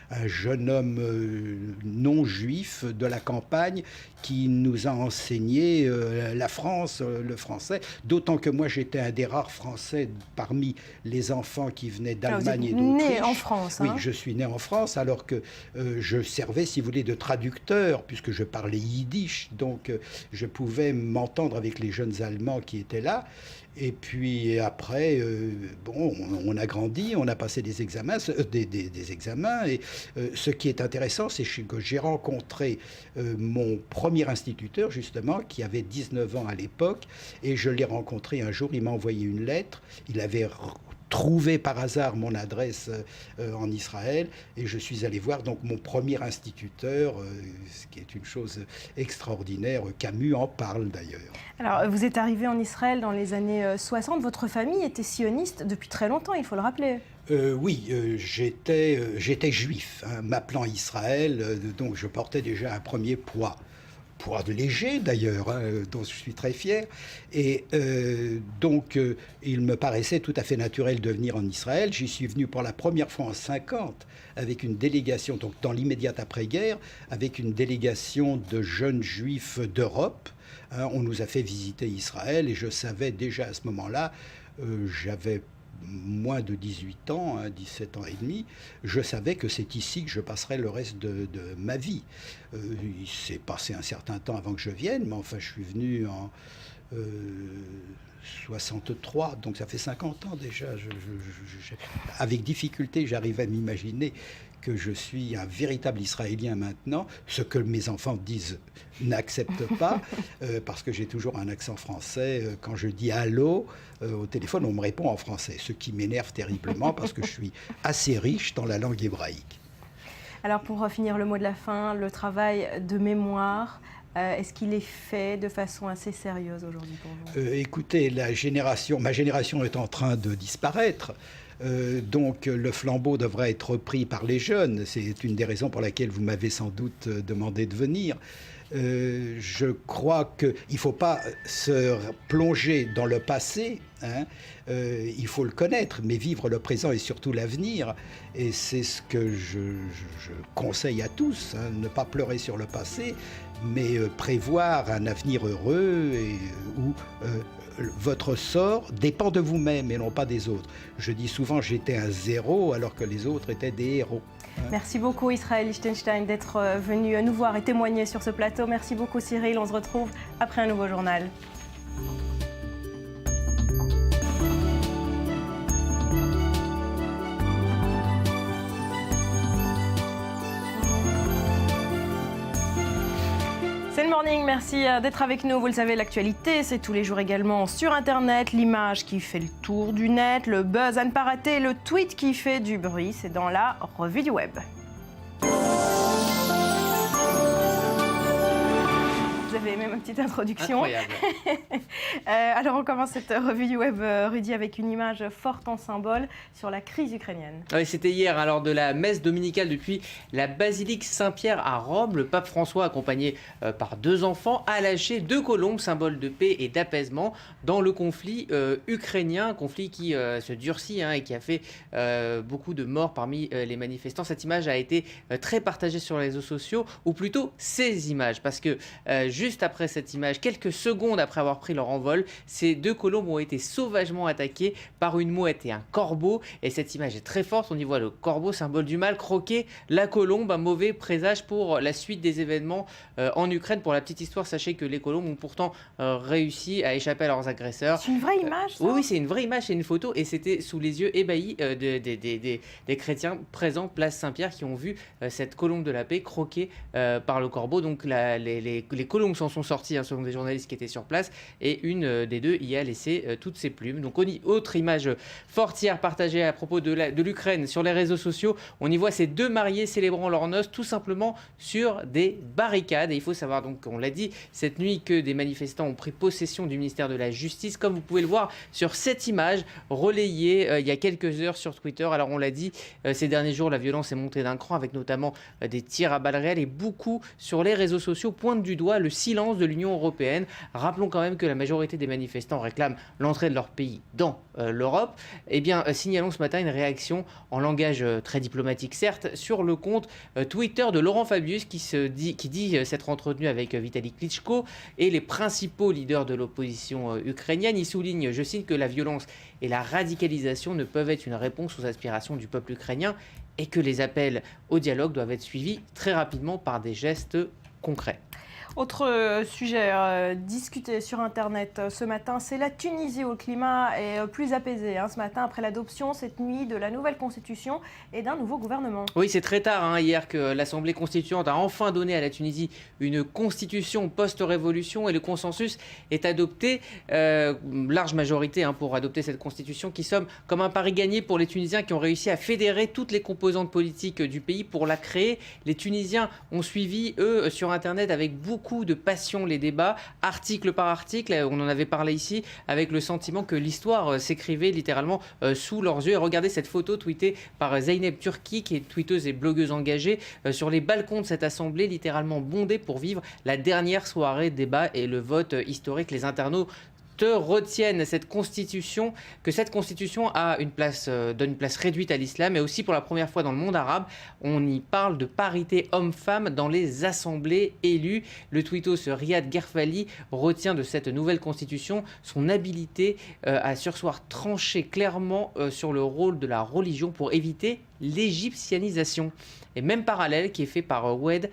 un jeune homme non juif de la campagne, qui nous a enseigné la France, le français, d'autant que moi j'étais un des rares Français parmi les enfants qui venaient d'Allemagne et d'Autriche. Né en France. Oui, je suis né en France, alors que je servais, si vous voulez, de traducteur, puisque je parlais yiddish, donc je pouvais m'entendre avec les jeunes Allemands qui étaient là. Et puis après, on a grandi, on a passé des examens, des examens. Et ce qui est intéressant, c'est que j'ai rencontré mon premier instituteur, justement, qui avait 19 ans à l'époque. Et je l'ai rencontré un jour, il m'a envoyé une lettre. Il avait trouvé par hasard mon adresse en Israël et je suis allé voir donc mon premier instituteur, ce qui est une chose extraordinaire. Camus en parle d'ailleurs. Alors, vous êtes arrivé en Israël dans les années 60. Votre famille était sioniste depuis très longtemps, il faut le rappeler. Oui, j'étais juif, hein, m'appelant Israël, donc je portais déjà un premier poids léger d'ailleurs, hein, dont je suis très fier. Et donc, il me paraissait tout à fait naturel de venir en Israël. J'y suis venu pour la première fois en 50 avec une délégation, donc dans l'immédiate après-guerre, avec une délégation de jeunes juifs d'Europe. Hein, on nous a fait visiter Israël et je savais déjà à ce moment-là, j'avais moins de 18 ans, hein, 17 ans et demi, je savais que c'est ici que je passerais le reste de ma vie. Il s'est passé un certain temps avant que je vienne, mais enfin je suis venu en 63, donc ça fait 50 ans déjà. Avec difficulté, j'arrive à m'imaginer que je suis un véritable Israélien maintenant, ce que mes enfants disent n'acceptent pas, parce que j'ai toujours un accent français. Quand je dis allô au téléphone, on me répond en français, ce qui m'énerve terriblement parce que je suis assez riche dans la langue hébraïque. Alors pour finir le mot de la fin, le travail de mémoire, est-ce qu'il est fait de façon assez sérieuse aujourd'hui pour vous? Écoutez, ma génération est en train de disparaître. Donc le flambeau devrait être repris par les jeunes. C'est une des raisons pour laquelle vous m'avez sans doute demandé de venir. Je crois qu'il ne faut pas se plonger dans le passé, hein. Il faut le connaître, mais vivre le présent et surtout l'avenir. Et c'est ce que je conseille à tous, hein, ne pas pleurer sur le passé, mais prévoir un avenir heureux où votre sort dépend de vous-même et non pas des autres. Je dis souvent j'étais un zéro alors que les autres étaient des héros. Merci beaucoup Israël Lichtenstein d'être venu nous voir et témoigner sur ce plateau. Merci beaucoup Cyril, on se retrouve après un nouveau journal. C'est le morning, merci d'être avec nous. Vous le savez, l'actualité, c'est tous les jours également sur Internet. L'image qui fait le tour du net, le buzz à ne pas rater, le tweet qui fait du bruit, c'est dans la revue du web. Vous avez aimé ma petite introduction. Incroyable. Alors on commence cette revue du web, Rudy, avec une image forte en symbole sur la crise ukrainienne. Oui, c'était hier, lors de la messe dominicale depuis la basilique Saint-Pierre à Rome. Le pape François, accompagné par 2 enfants, a lâché 2 colombes, symbole de paix et d'apaisement, dans le conflit ukrainien, conflit qui se durcit, hein, et qui a fait beaucoup de morts parmi les manifestants. Cette image a été très partagée sur les réseaux sociaux, ou plutôt ces images, parce que juste juste après cette image, quelques secondes après avoir pris leur envol, ces deux colombes ont été sauvagement attaquées par une mouette et un corbeau. Et cette image est très forte, on y voit le corbeau, symbole du mal, croquer la colombe, un mauvais présage pour la suite des événements en Ukraine. Pour la petite histoire, sachez que les colombes ont pourtant réussi à échapper à leurs agresseurs. C'est une vraie image, ça ? Oui, c'est une vraie image, c'est une photo, et c'était sous les yeux ébahis des chrétiens présents place Saint-Pierre qui ont vu cette colombe de la paix croquée par le corbeau. Donc les colombes s'en sont sorties, selon des journalistes qui étaient sur place, et une des deux y a laissé toutes ses plumes. Donc autre image forte hier partagée à propos de l'Ukraine sur les réseaux sociaux, on y voit ces deux mariés célébrant leurs noces tout simplement sur des barricades. Et il faut savoir, donc on l'a dit cette nuit, que des manifestants ont pris possession du ministère de la Justice, comme vous pouvez le voir sur cette image relayée il y a quelques heures sur Twitter. Alors on l'a dit, ces derniers jours, la violence est montée d'un cran avec notamment des tirs à balles réelles, et beaucoup sur les réseaux sociaux pointent du doigt le silence de l'Union européenne. Rappelons quand même que la majorité des manifestants réclament l'entrée de leur pays dans l'Europe. Eh bien, signalons ce matin une réaction en langage très diplomatique, certes, sur le compte Twitter de Laurent Fabius qui dit s'être entretenu avec Vitali Klitschko et les principaux leaders de l'opposition ukrainienne. Il souligne, je cite, que la violence et la radicalisation ne peuvent être une réponse aux aspirations du peuple ukrainien et que les appels au dialogue doivent être suivis très rapidement par des gestes concrets. Autre sujet discuté sur Internet ce matin, c'est la Tunisie, où le climat est plus apaisé ce matin après l'adoption cette nuit de la nouvelle constitution et d'un nouveau gouvernement. Oui, c'est très tard hier que l'Assemblée constituante a enfin donné à la Tunisie une constitution post-révolution, et le consensus est adopté, large majorité pour adopter cette constitution qui somme comme un pari gagné pour les Tunisiens qui ont réussi à fédérer toutes les composantes politiques du pays pour la créer. Les Tunisiens ont suivi, eux, sur Internet avec beaucoup de passion les débats, article par article, on en avait parlé ici, avec le sentiment que l'histoire s'écrivait littéralement sous leurs yeux. Et regardez cette photo tweetée par Zeynep Turki, qui est tweeteuse et blogueuse engagée, sur les balcons de cette assemblée, littéralement bondée pour vivre la dernière soirée débat et le vote historique. Les internautes retiennent cette constitution a donne une place réduite à l'islam, et aussi pour la première fois dans le monde arabe, on y parle de parité homme-femme dans les assemblées élues. Le tweetos Riyad Gerfali retient de cette nouvelle constitution son habilité à surseoir trancher clairement sur le rôle de la religion pour éviter l'égyptianisation. Et même parallèle qui est fait par Wed,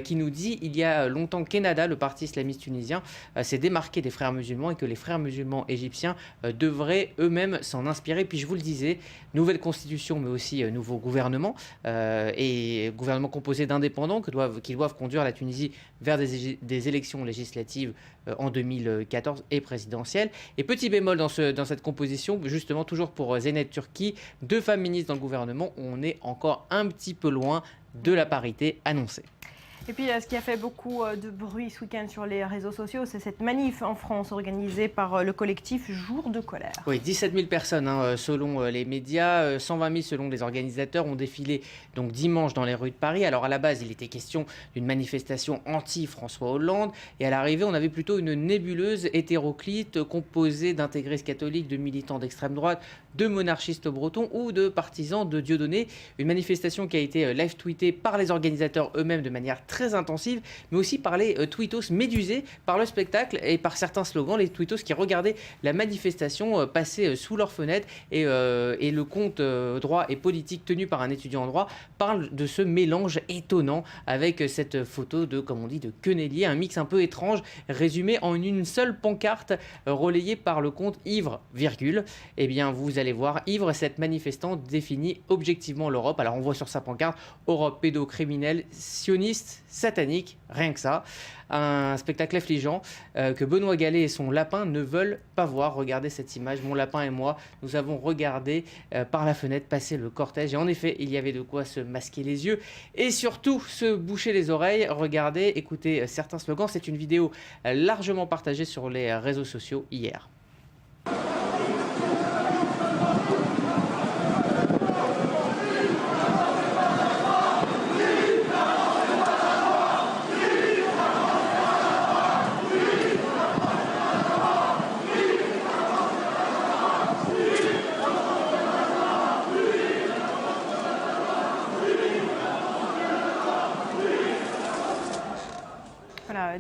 qui nous dit il y a longtemps qu'Ennahda, le parti islamiste tunisien, s'est démarqué des frères musulmans, et que les frères musulmans égyptiens devraient eux-mêmes s'en inspirer. Puis je vous le disais, nouvelle constitution, mais aussi nouveau gouvernement, et gouvernement composé d'indépendants qui doivent conduire la Tunisie vers des élections législatives en 2014 et présidentielles. Et petit bémol dans cette composition, justement toujours pour Zeynep Turki, 2 femmes ministres dans le gouvernement, on est encore un petit peu loin de la parité annoncée. Et puis, ce qui a fait beaucoup de bruit ce week-end sur les réseaux sociaux, c'est cette manif en France organisée par le collectif Jour de colère. Oui, 17 000 personnes selon les médias, 120 000 selon les organisateurs ont défilé donc dimanche dans les rues de Paris. Alors à la base, il était question d'une manifestation anti-François Hollande, et à l'arrivée, on avait plutôt une nébuleuse hétéroclite composée d'intégristes catholiques, de militants d'extrême droite, de monarchistes bretons ou de partisans de Dieudonné. Une manifestation qui a été live-tweetée par les organisateurs eux-mêmes de manière très intensive, mais aussi par les tweetos médusés par le spectacle et par certains slogans. Les tweetos qui regardaient la manifestation passer sous leurs fenêtres, et le compte droit et politique tenu par un étudiant en droit parle de ce mélange étonnant avec cette photo de, comme on dit, de quenellier, un mix un peu étrange résumé en une seule pancarte relayée par le compte Ivre, virgule. Eh bien, vous allez voir, Ivre, cette manifestante définit objectivement l'Europe. Alors on voit sur sa pancarte Europe pédocriminelle, sioniste, satanique, rien que ça. Un spectacle affligeant que Benoît Gallet et son lapin ne veulent pas voir. Regardez cette image, mon lapin et moi, nous avons regardé par la fenêtre passer le cortège, et en effet, il y avait de quoi se masquer les yeux et surtout se boucher les oreilles. Regardez, écoutez certains slogans. C'est une vidéo largement partagée sur les réseaux sociaux hier.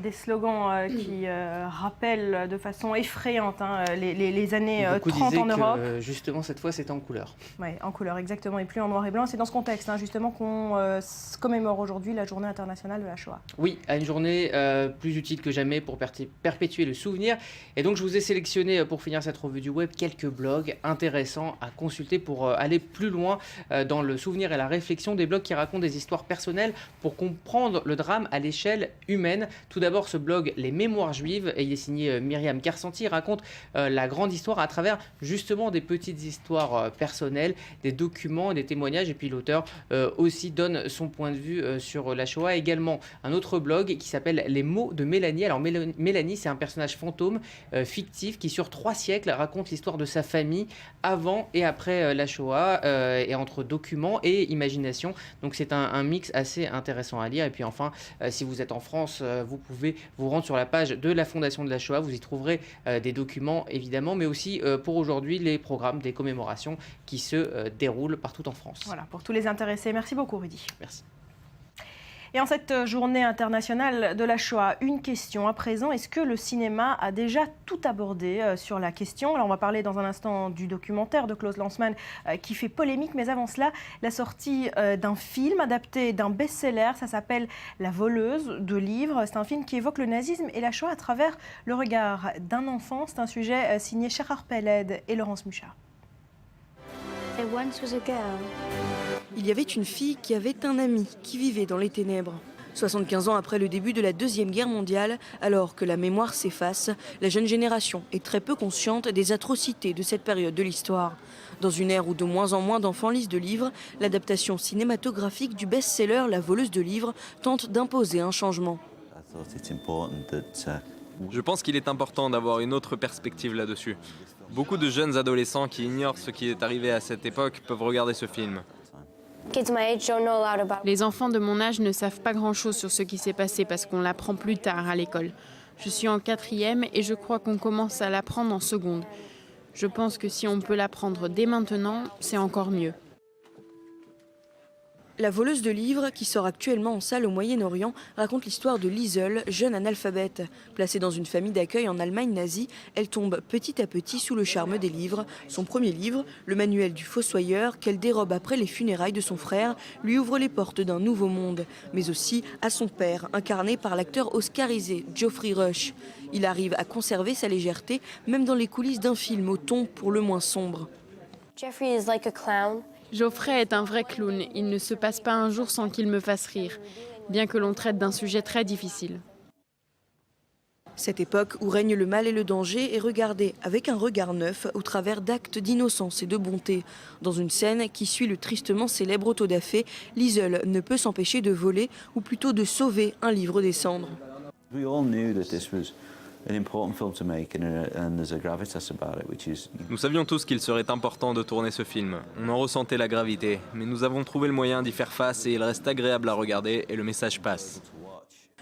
des slogans qui rappellent de façon effrayante les années Beaucoup 30 disaient en Europe. que, justement, cette fois, c'était en couleur. Oui, en couleur, exactement, et plus en noir et blanc. C'est dans ce contexte, justement, qu'on commémore aujourd'hui la journée internationale de la Shoah. Oui, à une journée plus utile que jamais pour perpétuer le souvenir. Et donc, je vous ai sélectionné, pour finir cette revue du web, quelques blogs intéressants à consulter pour aller plus loin dans le souvenir et la réflexion, des blogs qui racontent des histoires personnelles pour comprendre le drame à l'échelle humaine. Tout d'abord, ce blog Les Mémoires Juives, et il est signé Myriam Karsanti, il raconte la grande histoire à travers justement des petites histoires personnelles, des documents et des témoignages. Et puis l'auteur aussi donne son point de vue sur la Shoah. Également un autre blog qui s'appelle Les mots de Mélanie. Alors Mélanie, c'est un personnage fantôme fictif qui sur 3 siècles raconte l'histoire de sa famille avant et après la Shoah, et entre documents et imagination. Donc c'est un mix assez intéressant à lire. Et puis enfin, si vous êtes en France, vous pouvez vous rendre sur la page de la Fondation de la Shoah. Vous y trouverez des documents évidemment, mais aussi pour aujourd'hui les programmes des commémorations qui se déroulent partout en France. Voilà, pour tous les intéressés. Merci beaucoup, Rudy. Merci. Et en cette journée internationale de la Shoah, une question à présent. Est-ce que le cinéma a déjà tout abordé sur la question? Alors on va parler dans un instant du documentaire de Claude Lanzmann qui fait polémique. Mais avant cela, la sortie d'un film adapté d'un best-seller. Ça s'appelle La voleuse de livres. C'est un film qui évoque le nazisme et la Shoah à travers le regard d'un enfant. C'est un sujet signé Gérard Peled et Laurence Mucha. Il y avait une fille qui avait un ami qui vivait dans les ténèbres. 75 ans après le début de la Deuxième Guerre mondiale, alors que la mémoire s'efface, la jeune génération est très peu consciente des atrocités de cette période de l'histoire. Dans une ère où de moins en moins d'enfants lisent de livres, l'adaptation cinématographique du best-seller La voleuse de livres tente d'imposer un changement. Je pense qu'il est important d'avoir une autre perspective là-dessus. Beaucoup de jeunes adolescents qui ignorent ce qui est arrivé à cette époque peuvent regarder ce film. Les enfants de mon âge ne savent pas grand-chose sur ce qui s'est passé parce qu'on l'apprend plus tard à l'école. Je suis en 4e et je crois qu'on commence à l'apprendre en seconde. Je pense que si on peut l'apprendre dès maintenant, c'est encore mieux. La voleuse de livres, qui sort actuellement en salle au Moyen-Orient, raconte l'histoire de Liesel, jeune analphabète. Placée dans une famille d'accueil en Allemagne nazie, elle tombe petit à petit sous le charme des livres. Son premier livre, le manuel du fossoyeur, qu'elle dérobe après les funérailles de son frère, lui ouvre les portes d'un nouveau monde. Mais aussi à son père, incarné par l'acteur oscarisé Geoffrey Rush. Il arrive à conserver sa légèreté, même dans les coulisses d'un film au ton pour le moins sombre. Geoffrey is like a clown. Geoffrey est un vrai clown. Il ne se passe pas un jour sans qu'il me fasse rire, bien que l'on traite d'un sujet très difficile. Cette époque où règne le mal et le danger est regardée avec un regard neuf au travers d'actes d'innocence et de bonté. Dans une scène qui suit le tristement célèbre autodafé, Liesel ne peut s'empêcher de voler, ou plutôt de sauver un livre des cendres. Nous savions tous qu'il serait important de tourner ce film. On en ressentait la gravité, mais nous avons trouvé le moyen d'y faire face et il reste agréable à regarder et le message passe.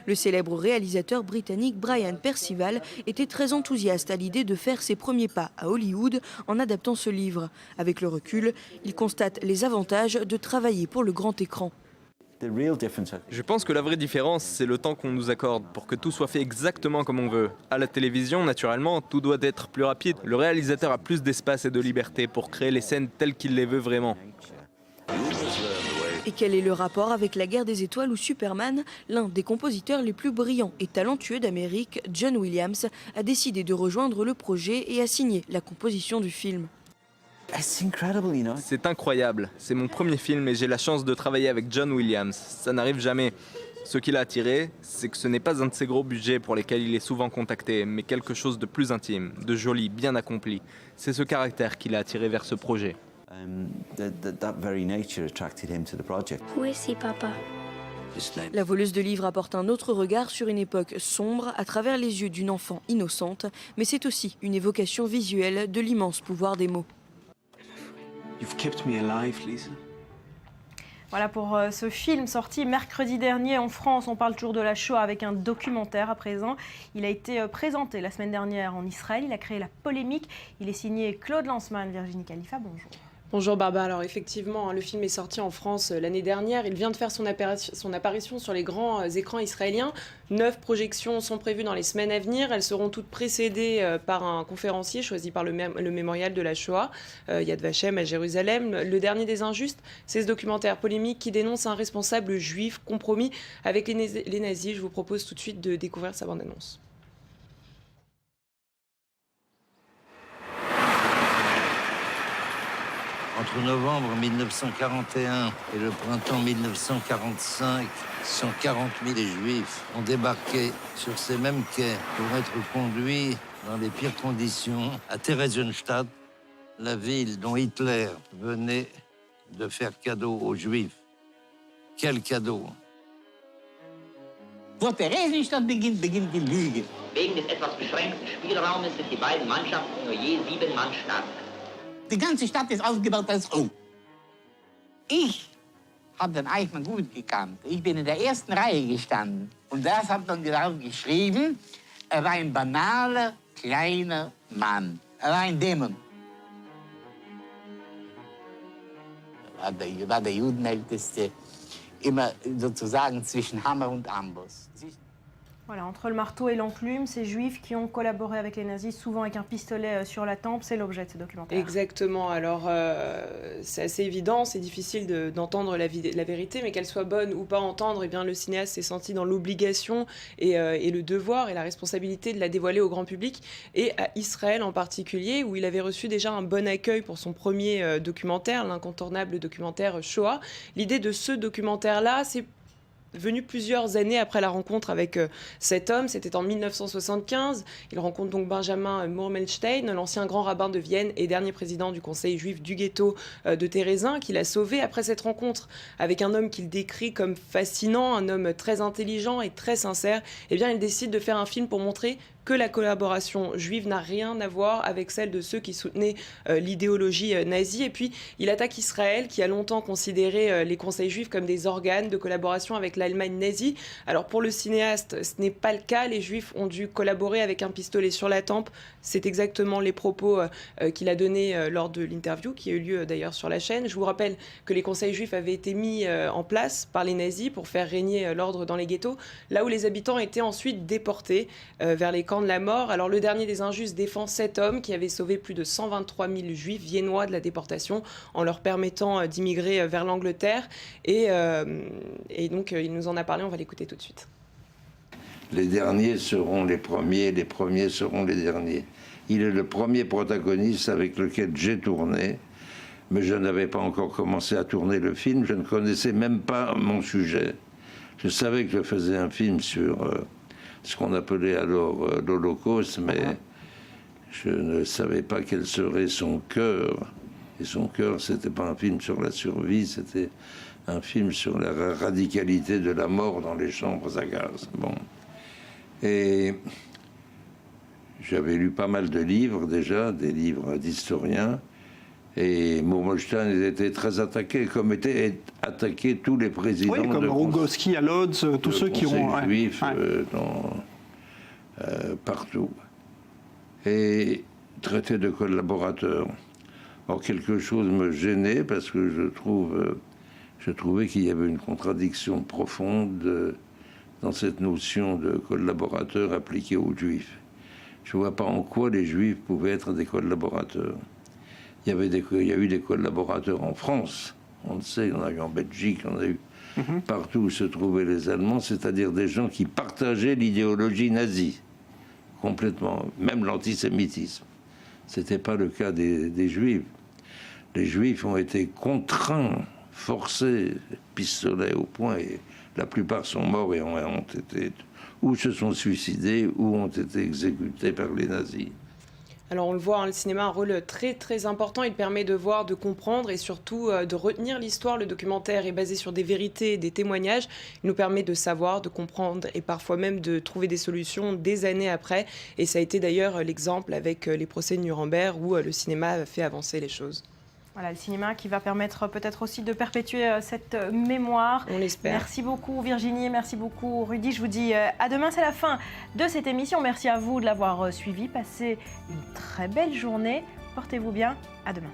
Le célèbre réalisateur britannique Brian Percival était très enthousiaste à l'idée de faire ses premiers pas à Hollywood en adaptant ce livre. Avec le recul, il constate les avantages de travailler pour le grand écran. Je pense que la vraie différence, c'est le temps qu'on nous accorde pour que tout soit fait exactement comme on veut. À la télévision, naturellement, tout doit être plus rapide. Le réalisateur a plus d'espace et de liberté pour créer les scènes telles qu'il les veut vraiment. Et quel est le rapport avec La Guerre des Étoiles où Superman, l'un des compositeurs les plus brillants et talentueux d'Amérique, John Williams, a décidé de rejoindre le projet et a signé la composition du film. C'est incroyable. C'est mon premier film et j'ai la chance de travailler avec John Williams. Ça n'arrive jamais. Ce qui l'a attiré, c'est que ce n'est pas un de ces gros budgets pour lesquels il est souvent contacté, mais quelque chose de plus intime, de joli, bien accompli. C'est ce caractère qui l'a attiré vers ce projet. Où est-ce, papa? La voleuse de livres apporte un autre regard sur une époque sombre à travers les yeux d'une enfant innocente, mais c'est aussi une évocation visuelle de l'immense pouvoir des mots. You've kept me alive, Lisa. Voilà pour ce film sorti mercredi dernier en France. On parle toujours de la Shoah avec un documentaire à présent. Il a été présenté la semaine dernière en Israël. Il a créé la polémique. Il est signé Claude Lanzmann, Virginie Khalifa. Bonjour. Bonjour Barbara, alors effectivement, le film est sorti en France l'année dernière, il vient de faire son apparition sur les grands écrans israéliens. 9 projections sont prévues dans les semaines à venir, elles seront toutes précédées par un conférencier choisi par le mémorial de la Shoah, Yad Vashem à Jérusalem. Le dernier des injustes, c'est ce documentaire polémique qui dénonce un responsable juif compromis avec les nazis. Je vous propose tout de suite de découvrir sa bande-annonce. Entre novembre 1941 et le printemps 1945, 140 000 Juifs ont débarqué sur ces mêmes quais pour être conduits dans les pires conditions à Theresienstadt, la ville dont Hitler venait de faire cadeau aux Juifs. Quel cadeau! Wo Theresienstadt beginnt die Lüge. Wegen des etwas beschränkten Spielraumes sind die beiden Mannschaften nur je 7 Mann stark. Die ganze Stadt ist aufgebaut als Rom. Ich habe den Eichmann gut gekannt. Ich bin in der ersten Reihe gestanden. Und das hat dann drauf geschrieben, er war ein banaler, kleiner Mann. Er war ein Dämon. War der Judenälteste immer sozusagen zwischen Hammer und Amboss. Voilà, entre le marteau et l'enclume, ces juifs qui ont collaboré avec les nazis, souvent avec un pistolet sur la tempe, c'est l'objet de ce documentaire. Exactement, alors c'est assez évident, c'est difficile d'entendre la vérité, mais qu'elle soit bonne ou pas entendre, eh bien, le cinéaste s'est senti dans l'obligation et le devoir et la responsabilité de la dévoiler au grand public, et à Israël en particulier, où il avait reçu déjà un bon accueil pour son premier documentaire, l'incontournable documentaire Shoah. L'idée de ce documentaire-là, c'est venu plusieurs années après la rencontre avec cet homme, c'était en 1975. Il rencontre donc Benjamin Murmelstein, l'ancien grand rabbin de Vienne et dernier président du conseil juif du ghetto de Térezin, qui l'a sauvé. Après cette rencontre avec un homme qu'il décrit comme fascinant, un homme très intelligent et très sincère, eh bien, il décide de faire un film pour montrer que la collaboration juive n'a rien à voir avec celle de ceux qui soutenaient l'idéologie nazie. Et puis, il attaque Israël, qui a longtemps considéré les conseils juifs comme des organes de collaboration avec l'Allemagne nazie. Alors, pour le cinéaste, ce n'est pas le cas. Les juifs ont dû collaborer avec un pistolet sur la tempe. C'est exactement les propos qu'il a donnés lors de l'interview, qui a eu lieu d'ailleurs sur la chaîne. Je vous rappelle que les conseils juifs avaient été mis en place par les nazis pour faire régner l'ordre dans les ghettos, là où les habitants étaient ensuite déportés vers les camps de la mort. Alors le dernier des injustes défend cet homme qui avait sauvé plus de 123 000 juifs viennois de la déportation en leur permettant d'immigrer vers l'Angleterre. Et donc il nous en a parlé, on va l'écouter tout de suite. Les derniers seront les premiers seront les derniers. Il est le premier protagoniste avec lequel j'ai tourné, mais je n'avais pas encore commencé à tourner le film, je ne connaissais même pas mon sujet. Je savais que je faisais un film sur ce qu'on appelait alors l'Holocauste, mais je ne savais pas quel serait son cœur. Et son cœur, c'était pas un film sur la survie, c'était un film sur la radicalité de la mort dans les chambres à gaz. Bon. Et j'avais lu pas mal de livres déjà, des livres d'historiens, et Murmelstein était très attaqué, comme étaient attaqués tous les présidents. Oui, comme Rogowski à Lodz, tous ceux qui ont... juifs partout. Et traité de collaborateurs. Or, quelque chose me gênait parce que je trouvais qu'il y avait une contradiction profonde dans cette notion de collaborateur appliquée aux juifs. Je ne vois pas en quoi les juifs pouvaient être des collaborateurs. Il y a eu des collaborateurs en France, on le sait, on a eu en Belgique, on a eu partout où se trouvaient les Allemands, c'est-à-dire des gens qui partageaient l'idéologie nazie, complètement, même l'antisémitisme. Ce n'était pas le cas des Juifs. Les Juifs ont été contraints, forcés, pistolets au poing, et la plupart sont morts et ont été, ou se sont suicidés, ou ont été exécutés par les nazis. Alors on le voit, le cinéma a un rôle très très important, il permet de voir, de comprendre et surtout de retenir l'histoire. Le documentaire est basé sur des vérités, des témoignages, il nous permet de savoir, de comprendre et parfois même de trouver des solutions des années après. Et ça a été d'ailleurs l'exemple avec les procès de Nuremberg où le cinéma a fait avancer les choses. Voilà, le cinéma qui va permettre peut-être aussi de perpétuer cette mémoire. On l'espère. Merci beaucoup Virginie, merci beaucoup Rudy. Je vous dis à demain, c'est la fin de cette émission. Merci à vous de l'avoir suivi. Passez une très belle journée. Portez-vous bien. À demain.